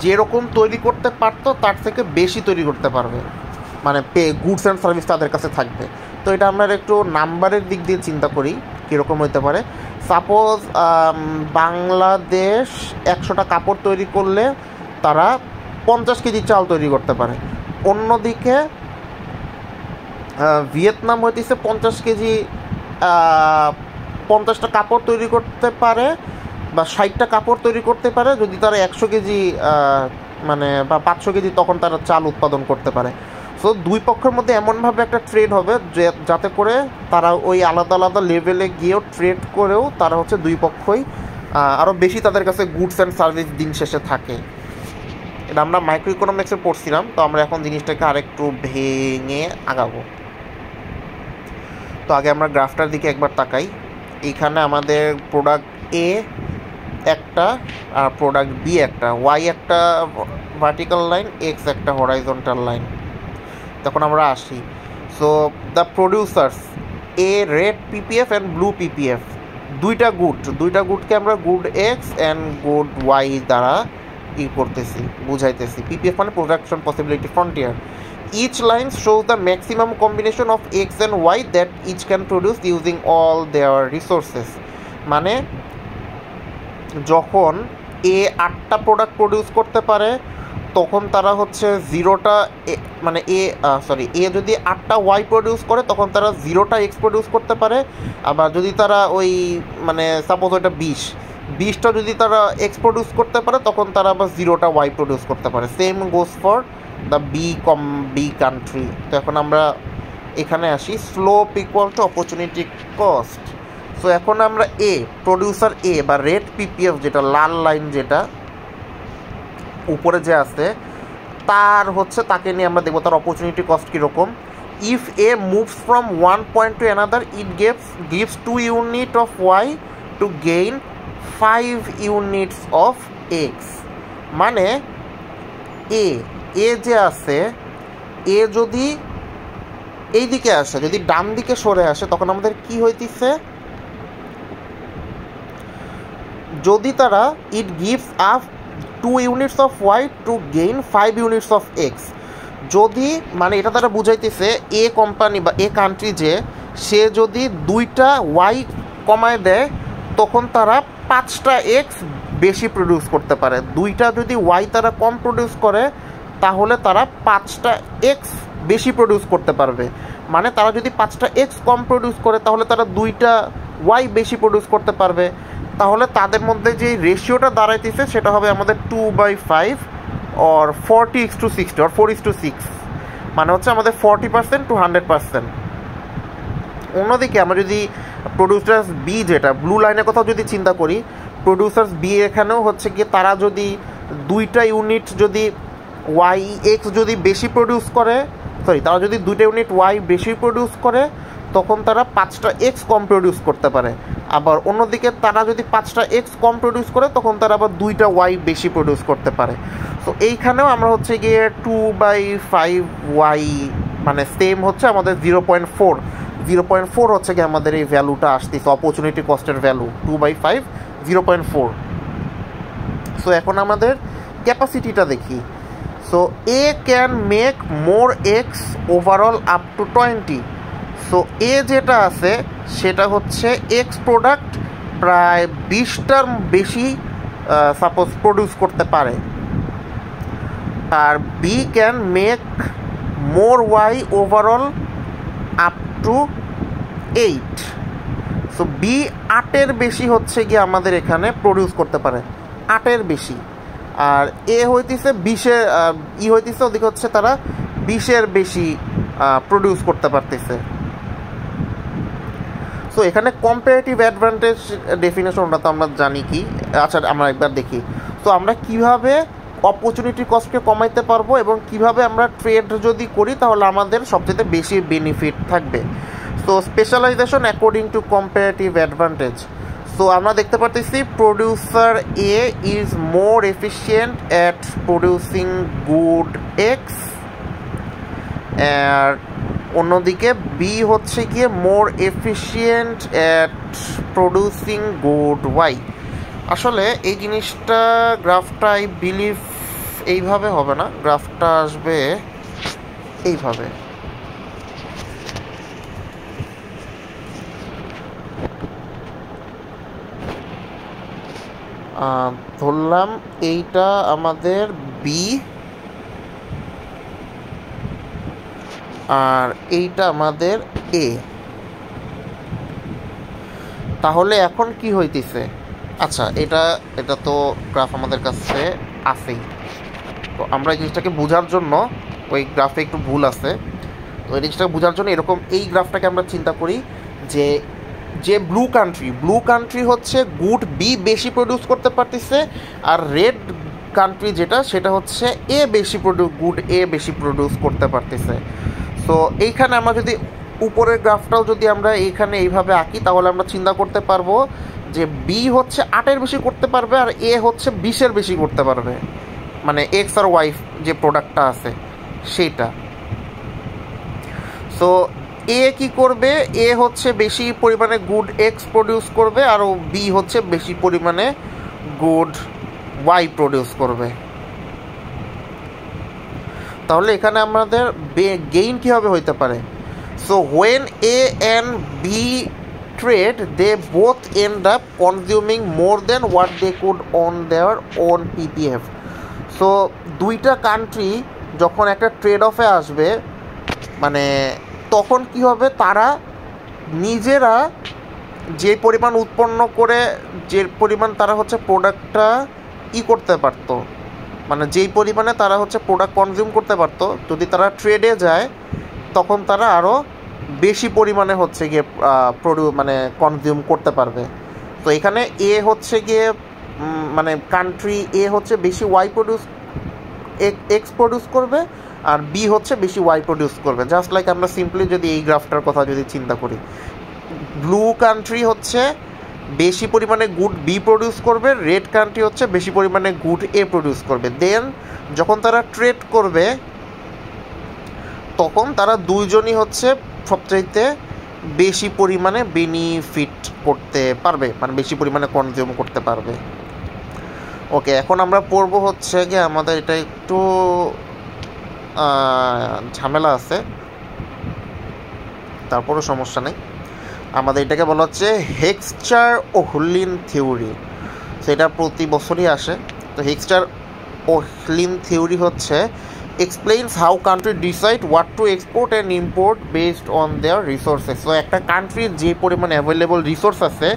যেরকম তৈরি করতে পারতো তার থেকে বেশি তৈরি করতে পারবে, মানে গুডস অ্যান্ড সার্ভিস তাদের কাছে থাকবে। তো এটা আমরা একটু নাম্বারের দিক দিয়ে চিন্তা করি কীরকম হতে পারে। সাপোজ বাংলাদেশ 100টা কাপড় তৈরি করলে তারা 50 কেজি চাল তৈরি করতে পারে। অন্যদিকে ভিয়েতনাম হইতেছে 50 কেজি 50টা কাপড় তৈরি করতে পারে বা 60টা কাপড় তৈরি করতে পারে যদি তারা 100 কেজি মানে বা 500 কেজি তখন তারা চাল উৎপাদন করতে পারে। সো দুই পক্ষের মধ্যে এমনভাবে একটা ট্রেড হবে যাতে করে তারা ওই আলাদা আলাদা লেভেলে গিয়েও ট্রেড করেও তারা হচ্ছে দুই পক্ষই আরও বেশি তাদের কাছে গুডস অ্যান্ড সার্ভিস দিন শেষে থাকে। এটা আমরা মাইক্রো ইকোনমিক্সে পড়ছিলাম, তো আমরা এখন জিনিসটাকে আরেকটু ভেঙে আগাবো। তো আগে আমরা গ্রাফটার দিকে একবার তাকাই। এইখানে আমাদের প্রোডাক্ট এ একটা আর প্রোডাক্ট বি একটা, ওয়াই একটা ভার্টিক্যাল লাইন, এক্স একটা হরাইজন্টাল লাইন। তখন আমরা আসি। So the producers A red PPF and blue PPF, দুইটা গুডকে আমরা good X and good Y দ্বারা করতেছি, বুঝাইতেছি। পিপিএফ মানে production possibility frontier. Each line shows the maximum combination of x and y that each can produce using all their resources. মানে যখন এ 8টা product produce করতে পারে তখন তারা হচ্ছে 0টা মানে এ যদি 8টা ওয়াই প্রডিউস করে তখন তারা 0টা এক্স প্রডিউস করতে পারে। আবার যদি তারা ওই মানে সাপোজ ওইটা 20টা যদি তারা এক্স প্রডিউস করতে পারে তখন তারা আবার 0টা ওয়াই প্রডিউস করতে পারে। Same goes for the B country. তো এখন আমরা এখানে আসি, slope equal to opportunity cost. So এখন আমরা প্রডিউসার এ বা রেড পিপিএফ যেটা লাল লাইন যেটা উপরে যে আছে তাকে নিয়ে আমরা দেখবো তার অপরচুনিটি কস্ট কীরকম। If A moves from one point to another it gives 2 unit of Y to gain 5 units of X. মানে এ যে আছে, এ যদি এই দিকে আসে, যদি ডান দিকে সরে আসে তখন আমাদের কি হইতেছে, যদি তারা it gives up 2 units of Y to gain 5 units of X. যদি মানে এটা তারা বুঝাইতেছে এ কোম্পানি বা এ কান্ট্রি যে সে যদি 2টা ওয়াই কমায় দেয় তখন তারা 5টা এক্স বেশি প্রডিউস করতে পারে। 2টা যদি ওয়াই তারা কম প্রডিউস করে তাহলে তারা 5টা এক্স বেশি প্রডিউস করতে পারবে। মানে তারা যদি 5টা এক্স কম প্রডিউস করে তাহলে তারা 2টা ওয়াই বেশি প্রডিউস করতে পারবে। তাহলে তাদের মধ্যে যে রেশিওটা দাঁড়াইতেছে সেটা হবে আমাদের 2/5 অর 40:60 অর 4:6, মানে হচ্ছে আমাদের 40% to 100%। অন্যদিকে আমরা যদি প্রডিউসার্স বি যেটা ব্লু লাইনের কথা যদি চিন্তা করি, প্রডিউসার্স বি এখানেও হচ্ছে কি তারা যদি 2টা ইউনিট যদি ওয়াই এক্স যদি বেশি প্রডিউস করে, তারা যদি 2টা ইউনিট ওয়াই বেশি প্রডিউস করে তখন তারা 5টা এক্স কম প্রডিউস করতে পারে। আবার অন্যদিকে তারা যদি 5টা এক্স কম প্রডিউস করে তখন তারা আবার 2টা ওয়াই বেশি প্রডিউস করতে পারে। তো এইখানেও আমরা হচ্ছে গিয়ে 2/5 ওয়াই মানে সেম হচ্ছে আমাদের 0.4 হচ্ছে গিয়ে আমাদের এই ভ্যালুটা আসতেছে, অপরচুনিটি কস্টের ভ্যালু 2/5 0.4। সো এখন আমাদের ক্যাপাসিটিটা দেখি। So A can make more X overall up to 20। So A যেটা আছে সেটা হচ্ছে এক্স প্রোডাক্ট প্রায় 20টার বেশি সাপোজ প্রডিউস করতে পারে। আর B can make more Y overall up to 8। So B 8-এর বেশি হচ্ছে গিয়ে আমাদের এখানে প্রডিউস করতে পারে, 8-এর বেশি। আর এ হইতেছে 20-এর হইতেছে ওদিকে হচ্ছে তারা 20-এর বেশি প্রডিউস করতে পারতেছে। সো এখানে কম্পারেটিভ অ্যাডভান্টেজ ডেফিনেশনটা তো আমরা জানি কি। আচ্ছা আমরা একবার দেখি। তো আমরা কিভাবে অপরচুনিটি কস্টকে কমাইতে পারবো এবং কিভাবে আমরা ট্রেড যদি করি তাহলে আমাদের সবচেয়ে বেশি বেনিফিট থাকবে। So specialization according to comparative advantage. So আমরা দেখতে পারতেছি producer A is more efficient at producing good X, আর অন্যদিকে বি হচ্ছে গিয়ে more efficient at producing good Y. আসলে এই জিনিসটা গ্রাফটা আই বিলিভ এইভাবে হবে না, গ্রাফটা আসবে এইভাবে। ধরলাম এইটা আমাদের বি আর এইটা আমাদের এ। তাহলে এখন কি হইতেছে, আচ্ছা এটা এটা তো গ্রাফ আমাদের কাছে আছেই, তো আমরা এই জিনিসটাকে বোঝার জন্য, ওই গ্রাফে একটু ভুল আছে, তো এই জিনিসটাকে বোঝার জন্য এরকম এই গ্রাফটাকে আমরা চিন্তা করি যে যে ব্লু কান্ট্রি হচ্ছে গুড বি বেশি প্রডিউস করতে পারতেছে, আর রেড কান্ট্রি যেটা সেটা হচ্ছে এ বেশি গুড এ বেশি প্রডিউস করতে পারতেছে। সো এইখানে আমরা যদি উপরের গ্রাফটাও যদি আমরা এইখানে এইভাবে আঁকি, তাহলে আমরা চিন্তা করতে পারবো যে বি হচ্ছে 8-এর বেশি করতে পারবে আর এ হচ্ছে 20-এর বেশি করতে পারবে, মানে এক্স আর ওয়াই যে প্রোডাক্টটা আছে সেইটা। সো এ কি করবে, এ হচ্ছে বেশি পরিমাণে গুড এক্স প্রডিউস করবে আর বি হচ্ছে বেশি পরিমাণে গুড ওয়াই প্রডিউস করবে। তাহলে এখানে আমাদের গেইন কীভাবে হইতে পারে? So when A and B trade, they both end up consuming more than what they could on their own PPF. So দুইটা কান্ট্রি যখন একটা ট্রেড অফে আসবে, মানে তখন কি হবে, তারা নিজেরা যে পরিমাণ উৎপন্ন করে, যে পরিমাণ তারা হচ্ছে প্রোডাক্টটা করতে পারতো, মানে যেই পরিমাণে তারা হচ্ছে প্রোডাক্ট কনজিউম করতে পারতো, যদি তারা ট্রেডে যায় তখন তারা আরও বেশি পরিমাণে হচ্ছে গিয়ে মানে কনজিউম করতে পারবে। তো এখানে এ হচ্ছে গিয়ে মানে কান্ট্রি এ হচ্ছে বেশি ওয়াই এক্স প্রডিউস করবে আর বি হচ্ছে বেশি ওয়াই প্রডিউস করবে। জাস্ট লাইক আমরা সিম্পলি যদি এই গ্রাফটার কথা যদি চিন্তা করি, ব্লু কান্ট্রি হচ্ছে বেশি পরিমাণে গুড বি প্রডিউস করবে, রেড কান্ট্রি হচ্ছে বেশি পরিমাণে গুড এ প্রডিউস করবে। দেন যখন তারা ট্রেড করবে তখন তারা দুইজনই হচ্ছে সবচাইতে বেশি পরিমাণে বেনিফিট করতে পারবে, মানে বেশি পরিমাণে কনজিউম করতে পারবে। ওকে, এখন আমরা পড়বো হচ্ছে গিয়ে আমাদের এটা একটু ঝামেলা আছে, তারপরও সমস্যা নেই। আমাদের এটাকে বলা হচ্ছে হেক্সচার-ওহলিন থিওরি। সেটা প্রতি বছরই আসে। তো হেক্সচার-ওহলিন থিওরি হচ্ছে explains how country decide what to export and import based on their resources. তো একটা কান্ট্রির যে পরিমাণ অ্যাভেলেবল রিসোর্স আছে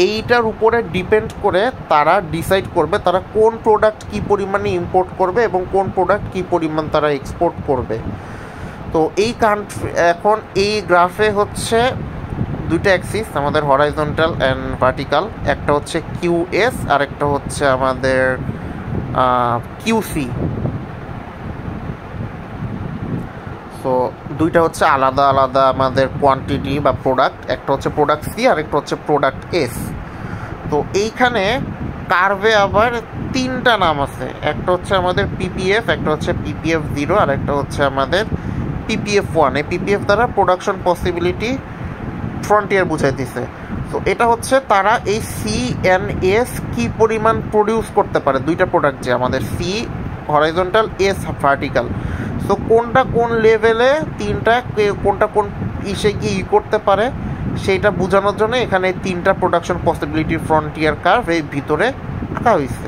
এইটার উপরে ডিপেন্ড করে তারা ডিসাইড করবে তারা কোন প্রোডাক্ট কী পরিমাণে ইম্পোর্ট করবে এবং কোন প্রোডাক্ট কী পরিমাণ তারা এক্সপোর্ট করবে। তো এই কান্ট্রি এখন এই গ্রাফে হচ্ছে দুইটা অ্যাক্সিস আমাদের, হরাইজন্টাল অ্যান্ড ভার্টিক্যাল, একটা হচ্ছে কিউএস আর একটা হচ্ছে আমাদের কিউসি। সো দুইটা হচ্ছে আলাদা আলাদা আমাদের কোয়ান্টিটি বা প্রোডাক্ট, একটা হচ্ছে প্রোডাক্ট সি আর একটা হচ্ছে প্রোডাক্ট এস। তো এইখানে কার্ভে আবার তিনটা নাম আছে, একটা হচ্ছে আমাদের পিপিএফ, একটা হচ্ছে পিপিএফ 0 আর একটা হচ্ছে আমাদের পিপিএফ 1। এই পিপিএফ দ্বারা প্রোডাকশন পসিবিলিটি ফ্রন্টিয়ার বুঝাইতেছে। তো এটা হচ্ছে তারা এই সি এন এস কী পরিমাণ প্রডিউস করতে পারে, দুইটা প্রোডাক্ট যে আমাদের C horizontal S vertical. So কোনটা কোন লেভেলে তিনটা কোনটা কোন ইসে গিয়ে করতে পারে সেইটা বোঝানোর জন্য এখানে তিনটা প্রোডাকশন পসিবিলিটি ফ্রন্টিয়ার কার্ভ এই ভিতরে আঁকা হয়েছে।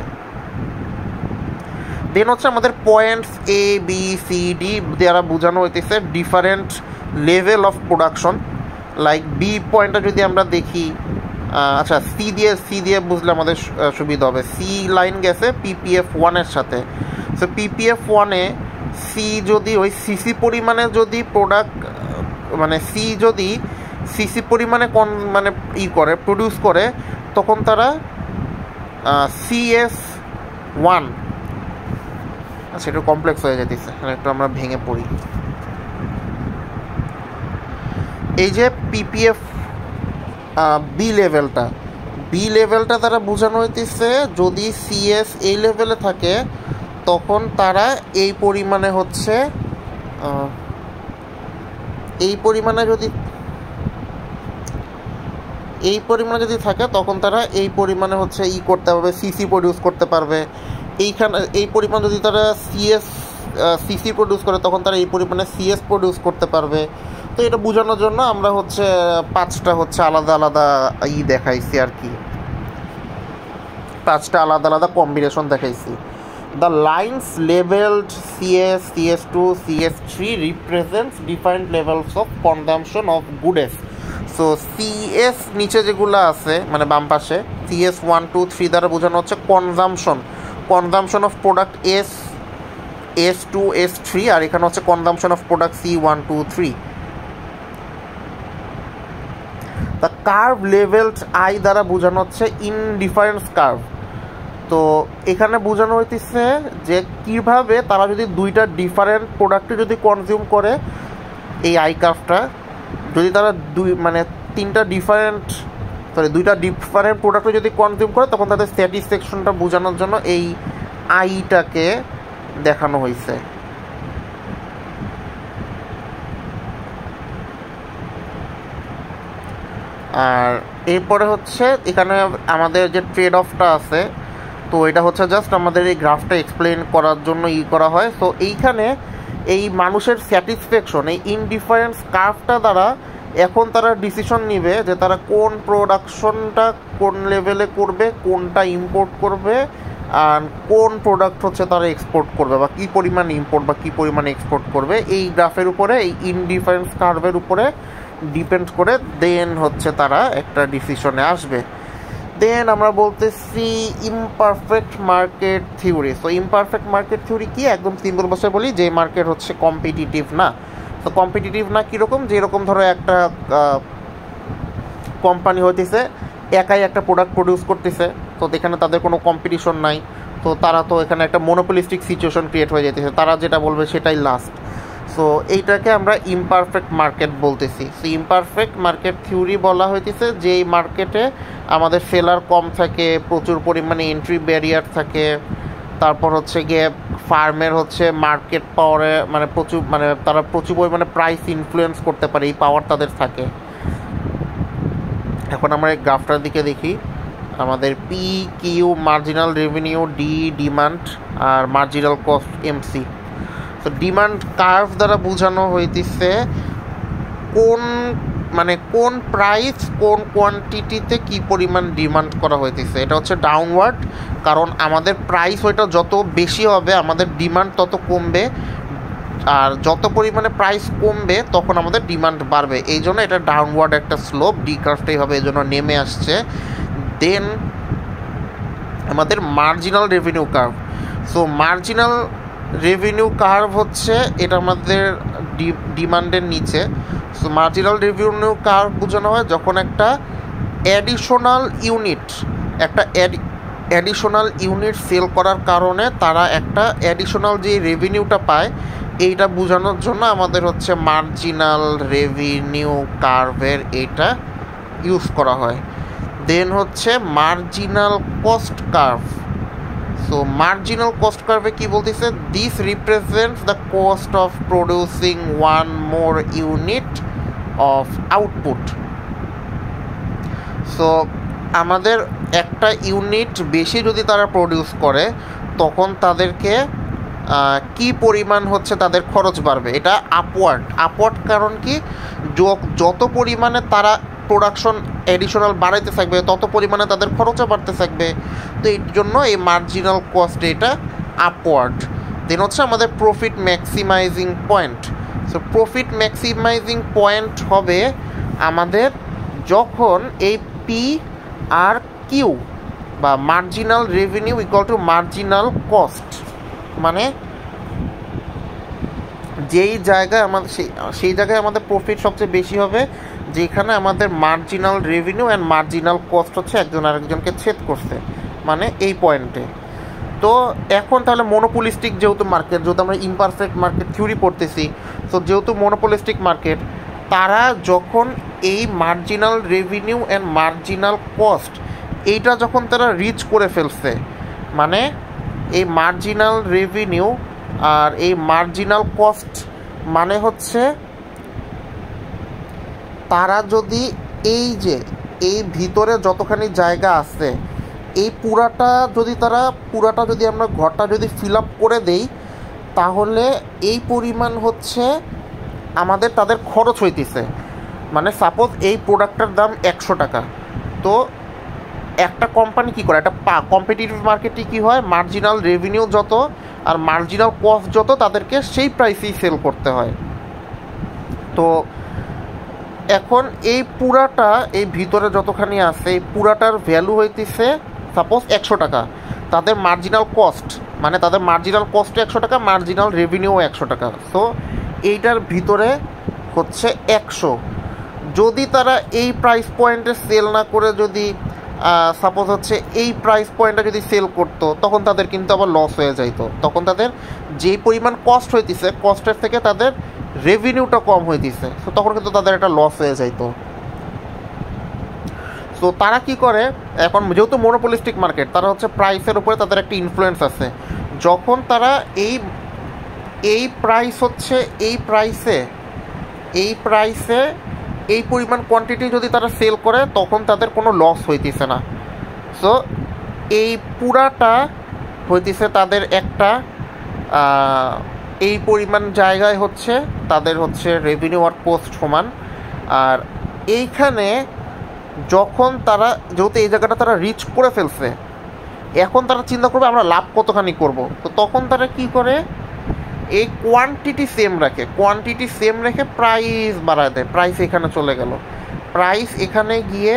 দেন হচ্ছে আমাদের points A B C D দ্বারা বোঝানো হইতেছে different level of production. Like B পয়েন্টটা যদি আমরা দেখি, আচ্ছা সি দিয়ে বুঝলে আমাদের সুবিধা হবে। সি লাইন গেছে পিপিএফ 1-এর সাথে। সো পিপিএফ 1-এ সি যদি ওই সিসি পরিমাণে যদি প্রোডাক্ট, মানে সি যদি সিসি পরিমাণে মানে করে প্রডিউস করে, তখন তারা সিএস 1, আচ্ছা একটু কমপ্লেক্স হয়ে যেতেছে, একটু আমরা ভেঙে পড়ি। এই যে পিপিএফ বি লেভেলটা তারা বোঝানো হইতেছে যদি সিএস এই লেভেলে থাকে তখন তারা এই পরিমাণে হচ্ছে এই পরিমাণে যদি থাকে তখন তারা এই পরিমাণে হচ্ছে করতে পারবে, সিসি প্রডিউস করতে পারবে। এইখানে এই পরিমাণ যদি তারা সিসি প্রডিউস করে তখন তারা এই পরিমাণে সিএস প্রডিউস করতে পারবে। তো এটা বোঝানোর জন্য আমরা হচ্ছে 5টা হচ্ছে আলাদা আলাদা দেখাইছি আর কি। 5টা আলাদা আলাদা কম্বিনেশন দেখাইছি। The lines levelled CS, CS2, CS3 represents different levels of consumption of goods. So CS নিচে যেগুলো আছে মানে বাম পাশে CS 1, 2, 3 দ্বারা বোঝানো হচ্ছে consumption of product S2, S3, আর এখানে হচ্ছে consumption of product C1, 2, 3। The curve levelled I দ্বারা বোঝানো হচ্ছে ইনডিফারেন্স কার্ভ। তো এখানে বোঝানো হইতেছে যে কীভাবে তারা যদি দুইটা ডিফারেন্ট প্রোডাক্টে যদি কনজিউম করে এই আই কার্ভটা, যদি তারা দুইটা ডিফারেন্ট প্রোডাক্টে যদি কনজিউম করে তখন তাদের স্যাটিসফ্যাকশনটা বোঝানোর জন্য এই আইটাকে দেখানো হয়েছে। আর এরপরে হচ্ছে এখানে আমাদের যে ট্রেড অফটা আছে, তো এটা হচ্ছে জাস্ট আমাদের এই গ্রাফটা এক্সপ্লেন করার জন্য করা হয়। সো এইখানে এই মানুষের স্যাটিসফ্যাকশন এই ইনডিফারেন্স কার্ভটা দ্বারা এখন তারা ডিসিশন নিবে যে তারা কোন প্রোডাকশনটা কোন লেভেলে করবে, কোনটা ইম্পোর্ট করবে, আর কোন প্রোডাক্ট হচ্ছে তারা এক্সপোর্ট করবে বা কী পরিমাণ ইম্পোর্ট বা কী পরিমাণ এক্সপোর্ট করবে। এই গ্রাফের উপরে এই ইনডিফারেন্স কার্ভের উপরে ডিপেন্ড করে দেন হচ্ছে তারা একটা ডিসিশনে আসবে। দেন আমরা বলতেছি imperfect market theory. So imperfect market theory কি, একদম সিম্পল ভাষায় বলি যে মার্কেট হচ্ছে কম্পিটিটিভ না। তো কম্পিটিটিভ না কীরকম, যেরকম ধরো একটা কোম্পানি হইতেছে একাই একটা প্রোডাক্ট প্রডিউস করতেছে, তো এখানে তাদের কোনো কম্পিটিশন নাই, তো তারা তো এখানে একটা মনোপলিস্টিক সিচুয়েশন ক্রিয়েট হয়ে যেতেছে, তারা যেটা বলবে সেটাই লাস্ট। সো এইটাকে আমরা ইমপারফেক্ট মার্কেট বলতেছি। সো ইমপারফেক্ট মার্কেট থিওরি বলা হইতেছে যে এই মার্কেটে আমাদের সেলার কম থাকে, প্রচুর পরিমাণে এন্ট্রি ব্যারিয়ার থাকে, তারপর হচ্ছে গিয়ে ফার্মের হচ্ছে মার্কেট পাওয়ারে তারা প্রচুর পরিমাণে প্রাইস ইনফ্লুয়েন্স করতে পারে, এই পাওয়ার তাদের থাকে। এখন আমরা এই গ্রাফটার দিকে দেখি, আমাদের PQ মার্জিনাল রেভিনিউ, ডিমান্ড, আর মার্জিনাল কস্ট MC। তো ডিমান্ড কার্ভ দ্বারা বোঝানো হইতেছে কোন প্রাইস কোন কোয়ান্টিটিতে কি পরিমাণ ডিমান্ড করা হইতেছে। এটা হচ্ছে ডাউনওয়ার্ড, কারণ আমাদের প্রাইস ওইটা যত বেশি হবে আমাদের ডিমান্ড তত কমবে, আর যত পরিমাণে প্রাইস কমবে তখন আমাদের ডিমান্ড বাড়বে, এই জন্য এটা ডাউনওয়ার্ড একটা স্লোপ, ডি কার্ভটাই হবে এই জন্য নেমে আসছে। দেন আমাদের marginal revenue curve. So marginal revenue curve হচ্ছে এটা আমাদের ডিমান্ডের নিচে। সো মার্জিনাল রেভিনিউ কার্ভ বোঝানো হয় যখন একটা অ্যাডিশনাল ইউনিট সেল করার কারণে তারা একটা অ্যাডিশনাল যে রেভিনিউটা পায়, এইটা বোঝানোর জন্য আমাদের হচ্ছে মার্জিনাল রেভিনিউ কার্ভের এইটা ইউজ করা হয়। দেন হচ্ছে marginal cost curve. So marginal cost কার্ভে কী বলতেছে, this represents the cost of producing one more unit of output. So আমাদের একটা ইউনিট বেশি যদি তারা প্রডিউস করে তখন তাদেরকে কি পরিমাণ হচ্ছে তাদের খরচ বাড়বে, এটা আপওয়ার্ড কারণ কি, যত পরিমাণে তারা প্রোডাকশন অ্যাডিশনাল বাড়াইতে থাকবে তত পরিমাণে তাদের খরচও বাড়তে থাকবে, তো এর জন্য এই মার্জিনাল কস্ট এটা আপওয়ার্ড। দেন হচ্ছে আমাদের profit maximising point. So profit maximising point হবে আমাদের যখন এই PRQ বা marginal revenue equal to marginal cost, মানে যেই জায়গায় সেই জায়গায় আমাদের প্রফিট সবচেয়ে বেশি হবে যেখানে আমাদের marginal revenue and marginal cost হচ্ছে একজন আরেকজনকে ছেদ করছে, মানে এই পয়েন্টে। তো এখন তাহলে মনোপলিস্টিক যেহেতু আমরা ইমপারফেক্ট মার্কেট থিওরি পড়তেছি, তো যেহেতু মনোপলিস্টিক মার্কেট, তারা যখন এই marginal revenue and marginal cost এইটা যখন তারা রিচ করে ফেলছে, মানে এই মার্জিনাল রেভিনিউ আর এই মার্জিনাল কস্ট মানে হচ্ছে তারা যদি এই ভিতরে যতখানি জায়গা আছে এই পুরাটা যদি আমরা ঘরটা যদি ফিল আপ করে দেই তাহলে এই পরিমাণ হচ্ছে তাদের খরচ হইতেছে। মানে সাপোজ এই প্রোডাক্টটার দাম 100 টাকা, তো একটা কোম্পানি কী করে, একটা কম্পিটিটিভ মার্কেটে কী হয়, মার্জিনাল রেভিনিউ যত আর মার্জিনাল কস্ট যত তাদেরকে সেই প্রাইসেই সেল করতে হয়। তো এখন এই পুরাটা এই ভিতরে যতখানি আছে এই পুরাটার ভ্যালু হইতেছে সাপোজ 100 টাকা, তাদের মার্জিনাল কস্ট মানে তাদের মার্জিনাল কস্টও 100 টাকা, মার্জিনাল রেভিনিউ 100 টাকা। সো এইটার ভিতরে হচ্ছে 100। যদি তারা এই প্রাইস পয়েন্টে সেল না করে যদি সাপোজ হচ্ছে এই প্রাইস পয়েন্টে যদি সেল করতো তখন তাদের কিন্তু আবার লস হয়ে যাইতো। তখন তাদের যেই পরিমাণ কস্ট হইতেছে কস্টের থেকে তাদের রেভিনিউটা কম হইতেছে, তো তখন কিন্তু তাদের একটা লস হয়ে যাইতো। তো তারা কি করে, এখন যেহেতু মনোপলিস্টিক মার্কেট, তারা হচ্ছে প্রাইসের উপরে তাদের একটা ইনফ্লুয়েন্স আছে। যখন তারা এই প্রাইস হচ্ছে এই প্রাইসে এই পরিমাণ কোয়ান্টিটি যদি তারা সেল করে তখন তাদের কোনো লস হইতেছে না। সো এই পুরাটা হইতেছে তাদের একটা এই পরিমাণ জায়গায় হচ্ছে তাদের হচ্ছে রেভিনিউ আর কস্ট সমান। আর এইখানে যখন তারা যেহেতু এই জায়গাটা তারা রিচ করে ফেলছে, এখন তারা চিন্তা করবে আমরা লাভ কতখানি করব। তো তখন তারা কি করে, এই কোয়ান্টিটি সেম রেখে প্রাইস বাড়ায় দেয়। প্রাইস এখানে চলে গেল, প্রাইস এখানে গিয়ে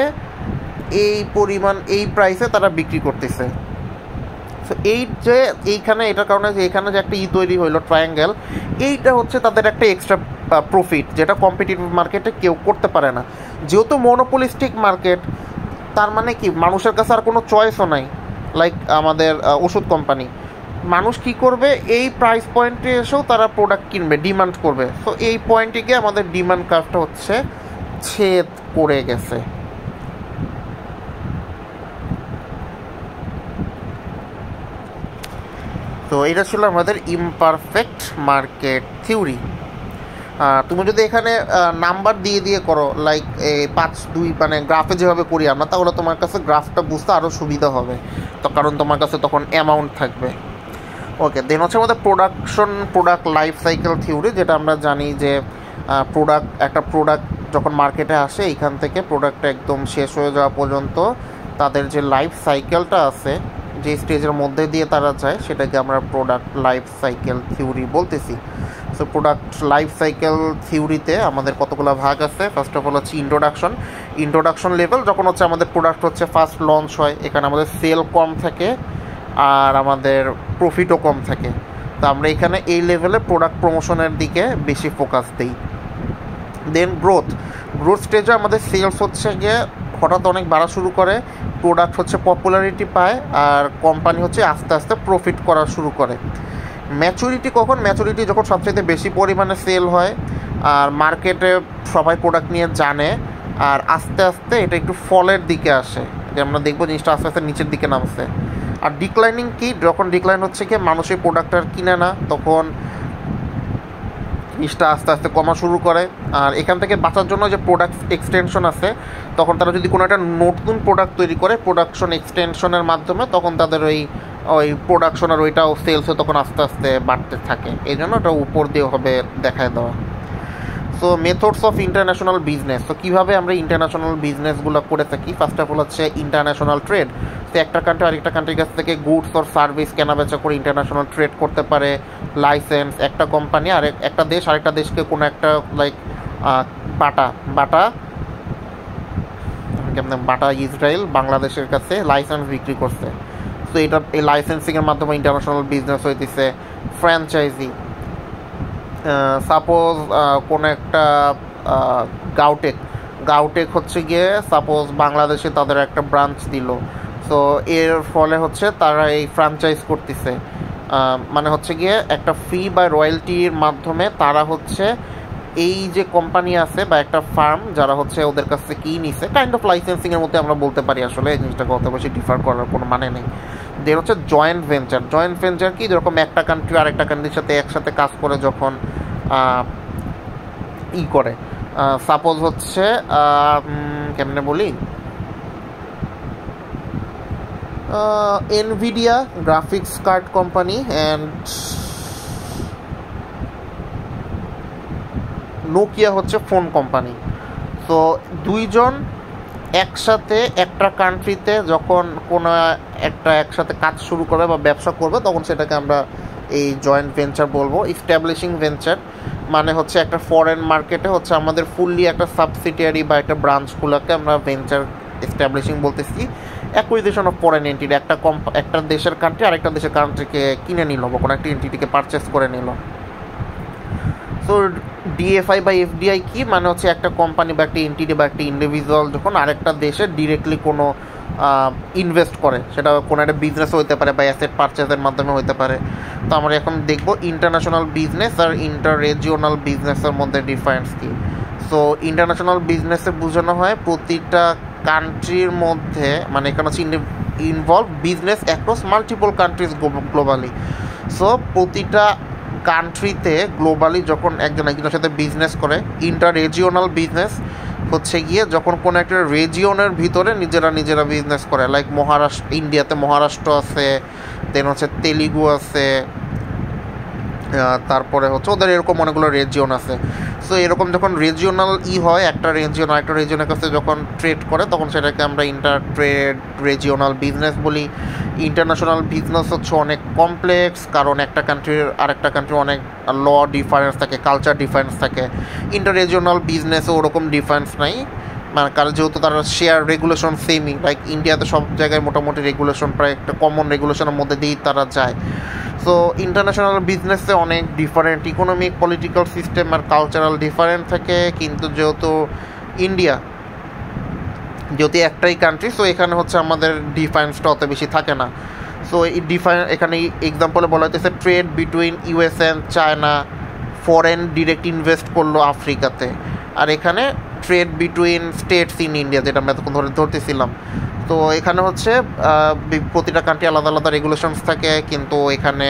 এই পরিমাণ এই প্রাইসে তারা বিক্রি করতেছে। সো এই যে এইখানে এটার কারণে যে এখানে যে একটা তৈরি হইলো ট্রায়াঙ্গেল, এইটা হচ্ছে তাদের একটা এক্সট্রা প্রফিট যেটা কম্পিটিটিভ মার্কেটে কেউ করতে পারে না। যেহেতু মনোপলিস্টিক মার্কেট, তার মানে কি মানুষের কাছে আর কোনো চয়েসও নাই। লাইক আমাদের ওষুধ কোম্পানি, মানুষ কি করবে, এই প্রাইস পয়েন্টে এসেও তারা প্রোডাক্ট কিনবে, ডিমান্ড করবে। সো এই পয়েন্টে গিয়ে আমাদের ডিমান্ড কার্ভটা হচ্ছে ছেদ করে গেছে। তো এটা ছিল আমাদের ইমপারফেক্ট মার্কেট থিওরি। তুমি যদি এখানে নাম্বার দিয়ে করো, লাইক 5-2 মানে গ্রাফে যেভাবে করি আমরা, তাহলে তোমার কাছে গ্রাফটা বুঝতে আরও সুবিধা হবে। তো কারণ তোমার কাছে তখন অ্যামাউন্ট থাকবে। ওকে, দেন হচ্ছে আমাদের প্রোডাক্ট লাইফ সাইকেল থিওরি, যেটা আমরা জানি যে একটা প্রোডাক্ট যখন মার্কেটে আসে এইখান থেকে প্রোডাক্টটা একদম শেষ হয়ে যাওয়া পর্যন্ত তাদের যে লাইফ সাইকেলটা আছে, যে স্টেজের মধ্যে দিয়ে তারা যায়, সেটাকে আমরা প্রোডাক্ট লাইফ সাইকেল থিওরি বলতেছি। সো প্রোডাক্ট লাইফ সাইকেল থিওরিতে আমাদের কতগুলো ভাগ আছে। ফার্স্ট অফ অল হচ্ছে ইন্ট্রোডাকশন লেভেল, যখন হচ্ছে আমাদের প্রোডাক্ট হচ্ছে ফার্স্ট লঞ্চ হয়, এখানে আমাদের সেল কম থাকে আর আমাদের প্রফিটও কম থাকে। তো আমরা এখানে এই লেভেলে প্রোডাক্ট প্রমোশনের দিকে বেশি ফোকাস দিই। দেন গ্রোথ স্টেজে আমাদের সেলস হচ্ছে গিয়ে হঠাৎ অনেক বাড়া শুরু করে, প্রোডাক্ট হচ্ছে পপুলারিটি পায় আর কোম্পানি হচ্ছে আস্তে আস্তে প্রফিট করা শুরু করে। ম্যাচুরিটি যখন সবচেয়ে বেশি পরিমাণে সেল হয় আর মার্কেটে সবাই প্রোডাক্ট নিয়ে জানে, আর আস্তে আস্তে এটা একটু ফলের দিকে আসে, যে আমরা দেখবো জিনিসটা আস্তে আস্তে নিচের দিকে নামছে। আর ডিক্লাইনিং কি, যখন ডিক্লাইন হচ্ছে কি মানুষের প্রোডাক্ট আর কিনে না, তখন জিনিসটা আস্তে আস্তে কমা শুরু করে। আর এখান থেকে বাঁচার জন্য যে প্রোডাক্ট এক্সটেনশন আছে, তখন তারা যদি কোনো একটা নতুন প্রোডাক্ট তৈরি করে প্রোডাকশন এক্সটেনশনের মাধ্যমে, তখন তাদের ওই প্রোডাকশনের ওইটাও সেলসে তখন আস্তে আস্তে বাড়তে থাকে। এই জন্য ওটা উপর দিয়ে হবে দেখায় দেওয়া। So methods of international business, তো কীভাবে আমরা ইন্টারন্যাশনাল বিজনেসগুলো করে থাকি। ফার্স্ট অফ অল হচ্ছে ইন্টারন্যাশনাল ট্রেড। তো একটা কান্ট্রি আরেকটা কান্ট্রির কাছ থেকে গুডস অর সার্ভিস কেনাবেচা করে ইন্টারন্যাশনাল ট্রেড করতে পারে। লাইসেন্স, একটা কোম্পানি আর একটা দেশ আরেকটা দেশকে কোনো একটা লাইক বাটা ইসরায়েল বাংলাদেশের কাছে লাইসেন্স বিক্রি করছে। তো এই লাইসেন্সিংয়ের মাধ্যমে ইন্টারন্যাশনাল বিজনেস হইতেছে। ফ্র্যাঞ্চাইজি, সাপোজ কোনো একটা গাউটেক হচ্ছে গিয়ে সাপোজ বাংলাদেশে তাদের একটা ব্রাঞ্চ দিল। সো এর ফলে হচ্ছে তারা এই ফ্র্যাঞ্চাইজ করতেছে, মানে হচ্ছে গিয়ে একটা ফি বা রয়্যালটির মাধ্যমে তারা হচ্ছে এই যে কোম্পানি আছে বা একটা ফার্ম যারা হচ্ছে ওদের কাছ থেকে নিছে, কাইন্ড অফ লাইসেন্সিংয়ের মধ্যে আমরা বলতে পারি। আসলে এই জিনিসটাকে অত বেশি ডিফার করার কোনো মানে নেই। দেন হচ্ছে জয়েন্ট ভেঞ্চার কি, যেরকম একটা কান্ট্রি আরেকটা কান্ট্রির সাথে একসাথে কাজ করে যখন করে, সাপোজ হচ্ছে কেমনে বলি, Nvidia graphics card company and Nokia হচ্ছে ফোন কোম্পানি। তো দুইজন একসাথে একটা কান্ট্রিতে যখন কোনো একসাথে কাজ শুরু করবে বা ব্যবসা করবে, তখন সেটাকে আমরা এই জয়েন্ট ভেঞ্চার বলবো। ইস্টাবলিশিং ভেঞ্চার মানে হচ্ছে একটা ফরেন মার্কেটে হচ্ছে আমাদের ফুললি একটা সাবসিডিয়ারি বা একটা ব্রাঞ্চগুলোকে আমরা ভেঞ্চার এস্টাবলিশিং বলতেছি। অ্যাকুইজিশন অফ ফরেন এন্টিটি, একটা দেশের কান্ট্রি আরেকটা দেশের কান্ট্রিকে কিনে নিল বা কোনো একটা এন্টিটিকে পারচেস করে নিল। সো ডিএফআই বা এফডিআই কি মানে হচ্ছে একটা কোম্পানি বা একটা এন্টিটি বা একটা ইন্ডিভিজুয়াল যখন আরেকটা দেশে ডিরেক্টলি কোনো ইনভেস্ট করে, সেটা কোনো একটা বিজনেস হতে পারে বা অ্যাসেট পারচেজের মাধ্যমে হতে পারে। তো আমরা এখন দেখব ইন্টারন্যাশনাল বিজনেস আর ইন্টার রিজিওনাল বিজনেসের মধ্যে ডিফারেন্স কী। সো ইন্টারন্যাশনাল বিজনেসে বোঝানো হয় প্রতিটা কান্ট্রির মধ্যে, মানে এখানে হচ্ছে involve business across multiple countries globally. So প্রতিটা কান্ট্রিতে গ্লোবালি যখন একজনের সাথে বিজনেস করে। ইন্টার রিজিওনাল বিজনেস হচ্ছে গিয়ে যখন কোনো একটা রিজিয়নের ভিতরে নিজেরা বিজনেস করে, লাইক ইন্ডিয়াতে মহারাষ্ট্র আছে, দেন হচ্ছে তেলেগু আছে, তারপরে হচ্ছে ওদের এরকম অনেকগুলো রিজিয়ন আছে। সো এরকম যখন রিজিওনাল হয়, একটা রিজিয়ন আরেকটা রিজিয়নের কাছে যখন ট্রেড করে, তখন সেটাকে আমরা ইন্টার ট্রেড রিজিওনাল বিজনেস বলি। ইন্টারন্যাশনাল বিজনেস হচ্ছে অনেক কমপ্লেক্স, কারণ একটা কান্ট্রির আরেকটা কান্ট্রির অনেক ল ডিফারেন্স থাকে, কালচার ডিফারেন্স থাকে। ইন্টার রিজিওনাল বিজনেসে ওরকম ডিফারেন্স নাই, মানে কারণ যেহেতু তারা শেয়ার রেগুলেশন সেমই, লাইক ইন্ডিয়াতে সব জায়গায় মোটামুটি রেগুলেশন প্রায় একটা কমন রেগুলেশনের মধ্যে দিয়েই তারা যায়। সো ইন্টারন্যাশনাল বিজনেসে অনেক ডিফারেন্ট ইকোনমিক, পলিটিক্যাল সিস্টেম আর কালচারাল ডিফারেন্ট থাকে, কিন্তু যেহেতু একটাই কান্ট্রি, সো এখানে হচ্ছে আমাদের ডিফারেন্সটা অত বেশি থাকে না। সো এই এখানে এক্সাম্পলে বলা হইতেছে trade between US and China, foreign direct invest করলো আফ্রিকাতে, আর এখানে trade between states in India, যেটা আমরা এতক্ষণ ধরতেছিলাম। তো এখানে হচ্ছে প্রতিটা কান্ট্রি আলাদা আলাদা রেগুলেশনস থাকে, কিন্তু এখানে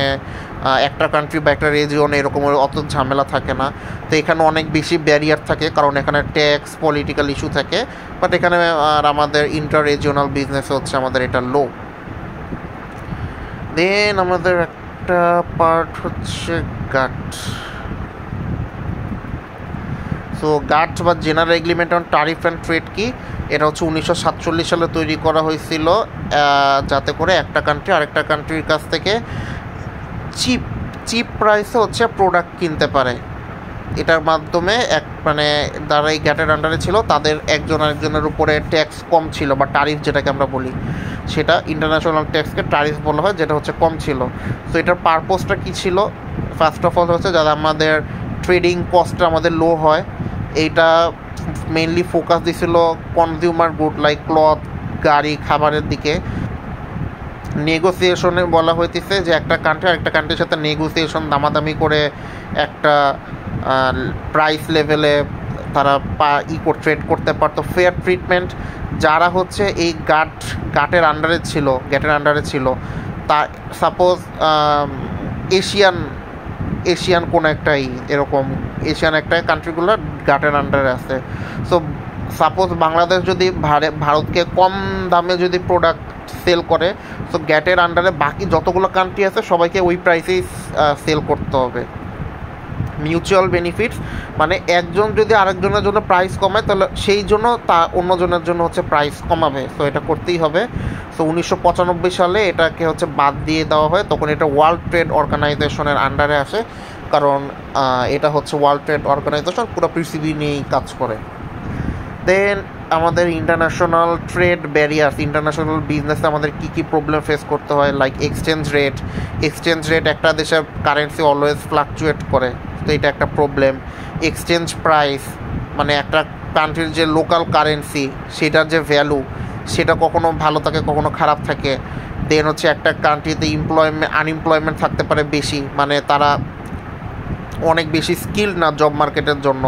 একটা কান্ট্রি বা একটা রিজিয়ন এরকম অত ঝামেলা থাকে না। তো এখানে অনেক বেশি ব্যারিয়ার থাকে, কারণ এখানে ট্যাক্স, পলিটিক্যাল ইস্যু থাকে। বাট এখানে আর আমাদের ইন্টার রিজিওনাল বিজনেস হচ্ছে আমাদের এটা লো। দেন আমাদের একটা পার্ট হচ্ছে গাট। সো গাট বা general agreement on tariff and trade কি, এটা হচ্ছে 1947 সালে তৈরি করা হয়েছিল, যাতে করে একটা কান্ট্রি আরেকটা কান্ট্রির কাছ থেকে চিপ প্রাইসে হচ্ছে প্রোডাক্ট কিনতে পারে। এটার মাধ্যমে যারা এই গ্যাটের আন্ডারে ছিল তাদের একজন আরেকজনের উপরে ট্যাক্স কম ছিল, বা ট্যারিফ যেটাকে আমরা বলি, সেটা ইন্টারন্যাশনাল ট্যাক্সকে ট্যারিফ বলা হয়, যেটা হচ্ছে কম ছিল। সো এটার পারপোজটা কী ছিল? ফার্স্ট অফ অল হচ্ছে যাতে আমাদের ট্রেডিং কস্টটা আমাদের লো হয়। এইটা মেইনলি ফোকাস দিছিল কনজিউমার গুড লাইক ক্লথ, গাড়ি, খাবারের দিকে। নেগোসিয়েশনে বলা হইতেছে যে একটা কান্ট্রি আরেকটা কান্ট্রির সাথে নেগোসিয়েশন, দামাদামি করে একটা প্রাইস লেভেলে তারা ট্রেড করতে পারতো। ফেয়ার ট্রিটমেন্ট, যারা হচ্ছে এই গ্যাটের আন্ডারে ছিল, তা সাপোজ এশিয়ান কোনো একটাই এরকম এশিয়ান একটা কান্ট্রিগুলো গ্যাটের আন্ডারে আছে। সো সাপোজ বাংলাদেশ যদি ভারতকে কম দামে যদি প্রোডাক্ট সেল করে, সো গ্যাটের আন্ডারে বাকি যতগুলো কান্ট্রি আছে সবাইকে ওই প্রাইসেই সেল করতে হবে। মিউচুয়াল বেনিফিটস মানে একজন যদি আরেকজনের জন্য প্রাইস কমায়, তাহলে সেই জন্য অন্যজনের জন্য হচ্ছে প্রাইস কমাবে। সো এটা করতেই হবে। সো 1995 সালে এটাকে হচ্ছে বাদ দিয়ে দেওয়া হয়, তখন এটা ওয়ার্ল্ড ট্রেড অর্গানাইজেশনের আন্ডারে আসে, কারণ এটা হচ্ছে ওয়ার্ল্ড ট্রেড অর্গানাইজেশন পুরো পৃথিবী নিয়েই কাজ করে। দেন আমাদের ইন্টারন্যাশনাল ট্রেড ব্যারিয়ার্স, ইন্টারন্যাশনাল বিজনেসে আমাদের কী কী প্রবলেম ফেস করতে হয়, লাইক এক্সচেঞ্জ রেট একটা দেশের কারেন্সি অলওয়েজ ফ্লাকচুয়েট করে, তো এটা একটা প্রবলেম। এক্সচেঞ্জ প্রাইস মানে একটা কান্ট্রির যে লোকাল কারেন্সি সেটার যে ভ্যালু, সেটা কখনো ভালো থাকে কখনো খারাপ থাকে। দেন হচ্ছে একটা কান্ট্রিতে আনএমপ্লয়মেন্ট থাকতে পারে বেশি, মানে তারা অনেক বেশি স্কিল না জব মার্কেটের জন্য,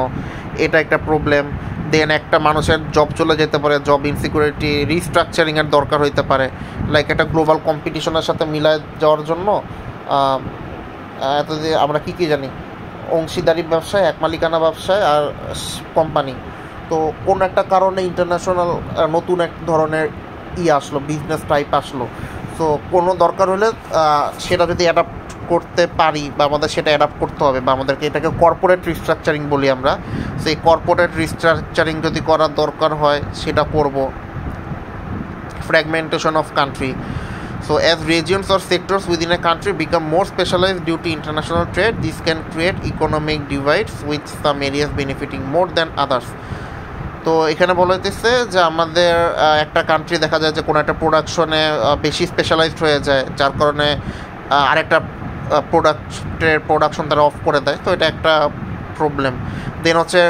এটা একটা প্রবলেম। দেন একটা মানুষের জব চলে যেতে পারে, জব ইনসিকিউরিটি, রিস্ট্রাকচারিংয়ের দরকার হইতে পারে, লাইক একটা গ্লোবাল কম্পিটিশনের সাথে মিলায় যাওয়ার জন্য। এতদিন আমরা কী জানি, অংশীদারি ব্যবসায়, এক মালিকানা ব্যবসায় আর কোম্পানি। তো কোনো একটা কারণে ইন্টারন্যাশনাল নতুন এক ধরনের আসলো, বিজনেস টাইপ আসলো। সো কোনো দরকার হলে সেটা যদি অ্যাডাপ্ট করতে পারি বা আমাদের সেটা অ্যাডাপ্ট করতে হবে, বা আমাদেরকে এটাকে কর্পোরেট রিস্ট্রাকচারিং বলি আমরা। সেই কর্পোরেট রিস্ট্রাকচারিং যদি করার দরকার হয় সেটা করব। fragmentation of country. So as regions or sectors within a country become more specialized due to international trade, this can create economic divides with some areas benefiting more than others. তো এখানে বলা হইতেছে যে আমাদের একটা কান্ট্রি দেখা যায় যে কোনো একটা প্রোডাকশনে বেশি স্পেশালাইজড হয়ে যায়, যার কারণে আরেকটা প্রোডাকশন তারা অফ করে দেয়। তো এটা একটা প্রবলেম। দেন হচ্ছে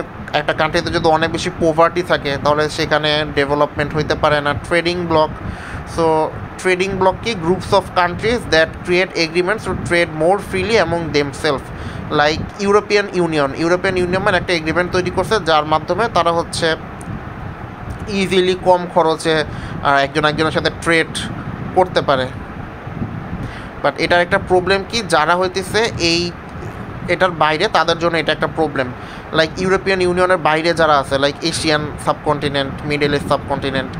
একটা কান্ট্রিতে যদি অনেক বেশি পোভার্টি থাকে তাহলে সেখানে ডেভেলপমেন্ট হইতে পারে না। Trading bloc, so trading bloc কি groups of countries that create agreements to trade more freely among themselves, like European Union মানে একটা এগ্রিমেন্ট তৈরি করছে যার মাধ্যমে তারা হচ্ছে ইজিলি কম খরচে একজনের সাথে ট্রেড করতে পারে। বাট এটার একটা প্রবলেম কি, যারা হইতেছে এটার বাইরে তাদের জন্য এটা একটা প্রবলেম। লাইক ইউরোপিয়ান ইউনিয়নের বাইরে যারা আছে, like Asian subcontinent, middle east subcontinent,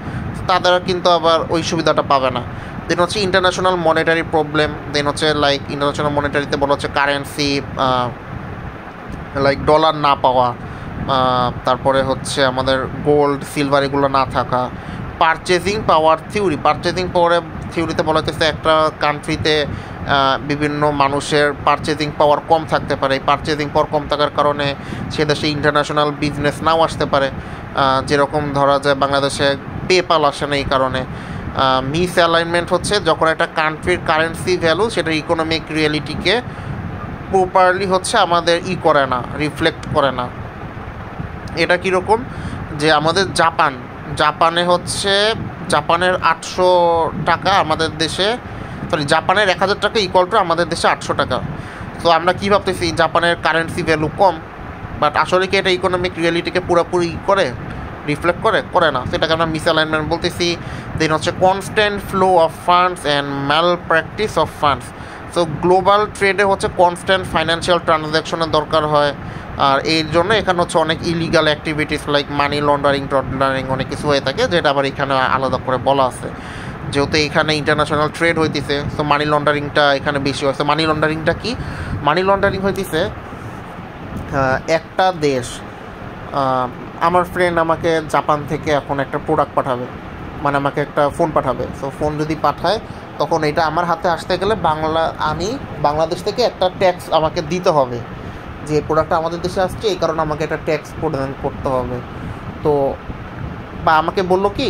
তারা কিন্তু আবার ওই সুবিধাটা পাবে না। দেন হচ্ছে ইন্টারন্যাশনাল মনিটারি প্রবলেম। দেন হচ্ছে লাইক ইন্টারন্যাশনাল মনিটারিতে বলা হচ্ছে কারেন্সি, লাইক ডলার না পাওয়া, তারপরে হচ্ছে আমাদের গোল্ড সিলভার এগুলো না থাকা। পারচেজিং পাওয়ার থিওরিতে বলা হচ্ছে একটা কান্ট্রিতে বিভিন্ন মানুষের পারচেজিং পাওয়ার কম থাকতে পারে। এই পারচেজিং পাওয়ার কম থাকার কারণে সে দেশে ইন্টারন্যাশনাল বিজনেস নাও আসতে পারে। যেরকম ধরা যায় বাংলাদেশে পেপাল আসে না এই কারণে। মিস অ্যালাইনমেন্ট হচ্ছে যখন একটা কান্ট্রির কারেন্সি ভ্যালু সেটা ইকোনমিক রিয়েলিটিকে প্রপারলি হচ্ছে আমাদের করে না, রিফ্লেক্ট করে না। এটা কীরকম, যে আমাদের জাপানে হচ্ছে জাপানের 800 টাকা আমাদের দেশে, জাপানের 1000 টাকা ইকুয়াল টু আমাদের দেশে 800 টাকা। তো আমরা কী ভাবতেছি জাপানের কারেন্সি ভ্যালু কম, বাট আসলে কি এটা ইকোনমিক রিয়েলিটিকে পুরোপুরি রিফ্লেক্ট করে না। সেটাকে আমরা মিসঅ্যালাইনমেন্ট বলতেছি। দেন হচ্ছে constant flow of funds and malpractice of funds. So global ট্রেডে হচ্ছে কনস্ট্যান্ট ফাইন্যান্সিয়াল ট্রানজ্যাকশনের দরকার হয়, আর এর জন্য এখানে হচ্ছে অনেক illegal activities like money laundering অনেক কিছু হয়ে থাকে, যেটা আবার এখানে আলাদা করে বলা আছে। যেহেতু এখানে ইন্টারন্যাশনাল ট্রেড হইতেছে, সো মানি লন্ডারিংটা এখানে বেশি হয়েছে। মানি লন্ডারিংটা কি, মানি লন্ডারিং হইতেছে একটা দেশ, আমার ফ্রেন্ড আমাকে জাপান থেকে এখন একটা প্রোডাক্ট পাঠাবে, মানে আমাকে একটা ফোন পাঠাবে। সো ফোন যদি পাঠায় তখন এটা আমার হাতে আসতে গেলে আমি বাংলাদেশ থেকে একটা ট্যাক্স আমাকে দিতে হবে, যে প্রোডাক্টটা আমাদের দেশে আসছে এই কারণে আমাকে একটা ট্যাক্স প্রদান করতে হবে। তো বা আমাকে বললো কি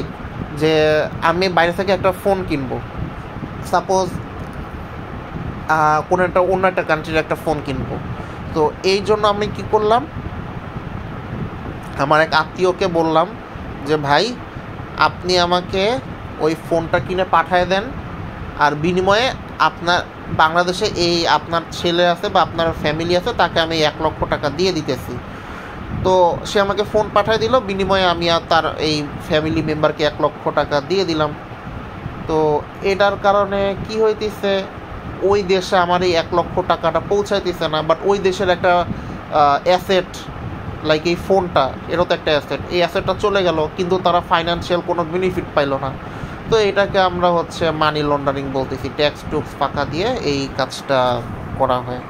যে আমি বাইরে থেকে একটা ফোন কিনবো, সাপোজ অন্য একটা কান্ট্রির একটা ফোন কিনবো। তো এই জন্য আমি কি করলাম, আমার এক আত্মীয়কে বললাম যে ভাই আপনি আমাকে ওই ফোনটা কিনে পাঠিয়ে দেন, আর বিনিময়ে আপনার বাংলাদেশে আপনার ছেলে আছে বা আপনার ফ্যামিলি আছে তাকে আমি 1 লক্ষ টাকা দিয়ে দিতেছি। তো সে আমাকে ফোন পাঠিয়ে দিল, বিনিময়ে আমি আর তার এই ফ্যামিলি মেম্বারকে 1 লক্ষ টাকা দিয়ে দিলাম। তো এটার কারণে কি হইতেছে, ওই দেশে আমার এই 1 লক্ষ টাকাটা পৌঁছাইতেছে না, বাট ওই দেশের একটা অ্যাসেট লাইক এই ফোনটা, এরও তো একটা অ্যাসেট, এই অ্যাসেটটা চলে গেল কিন্তু তারা ফাইন্যান্সিয়াল কোনো বেনিফিট পাইল না। তো এটাকে আমরা হচ্ছে মানি লন্ডারিং বলতেছি, ট্যাক্স ফাঁকা দিয়ে এই কাজটা করা হয়।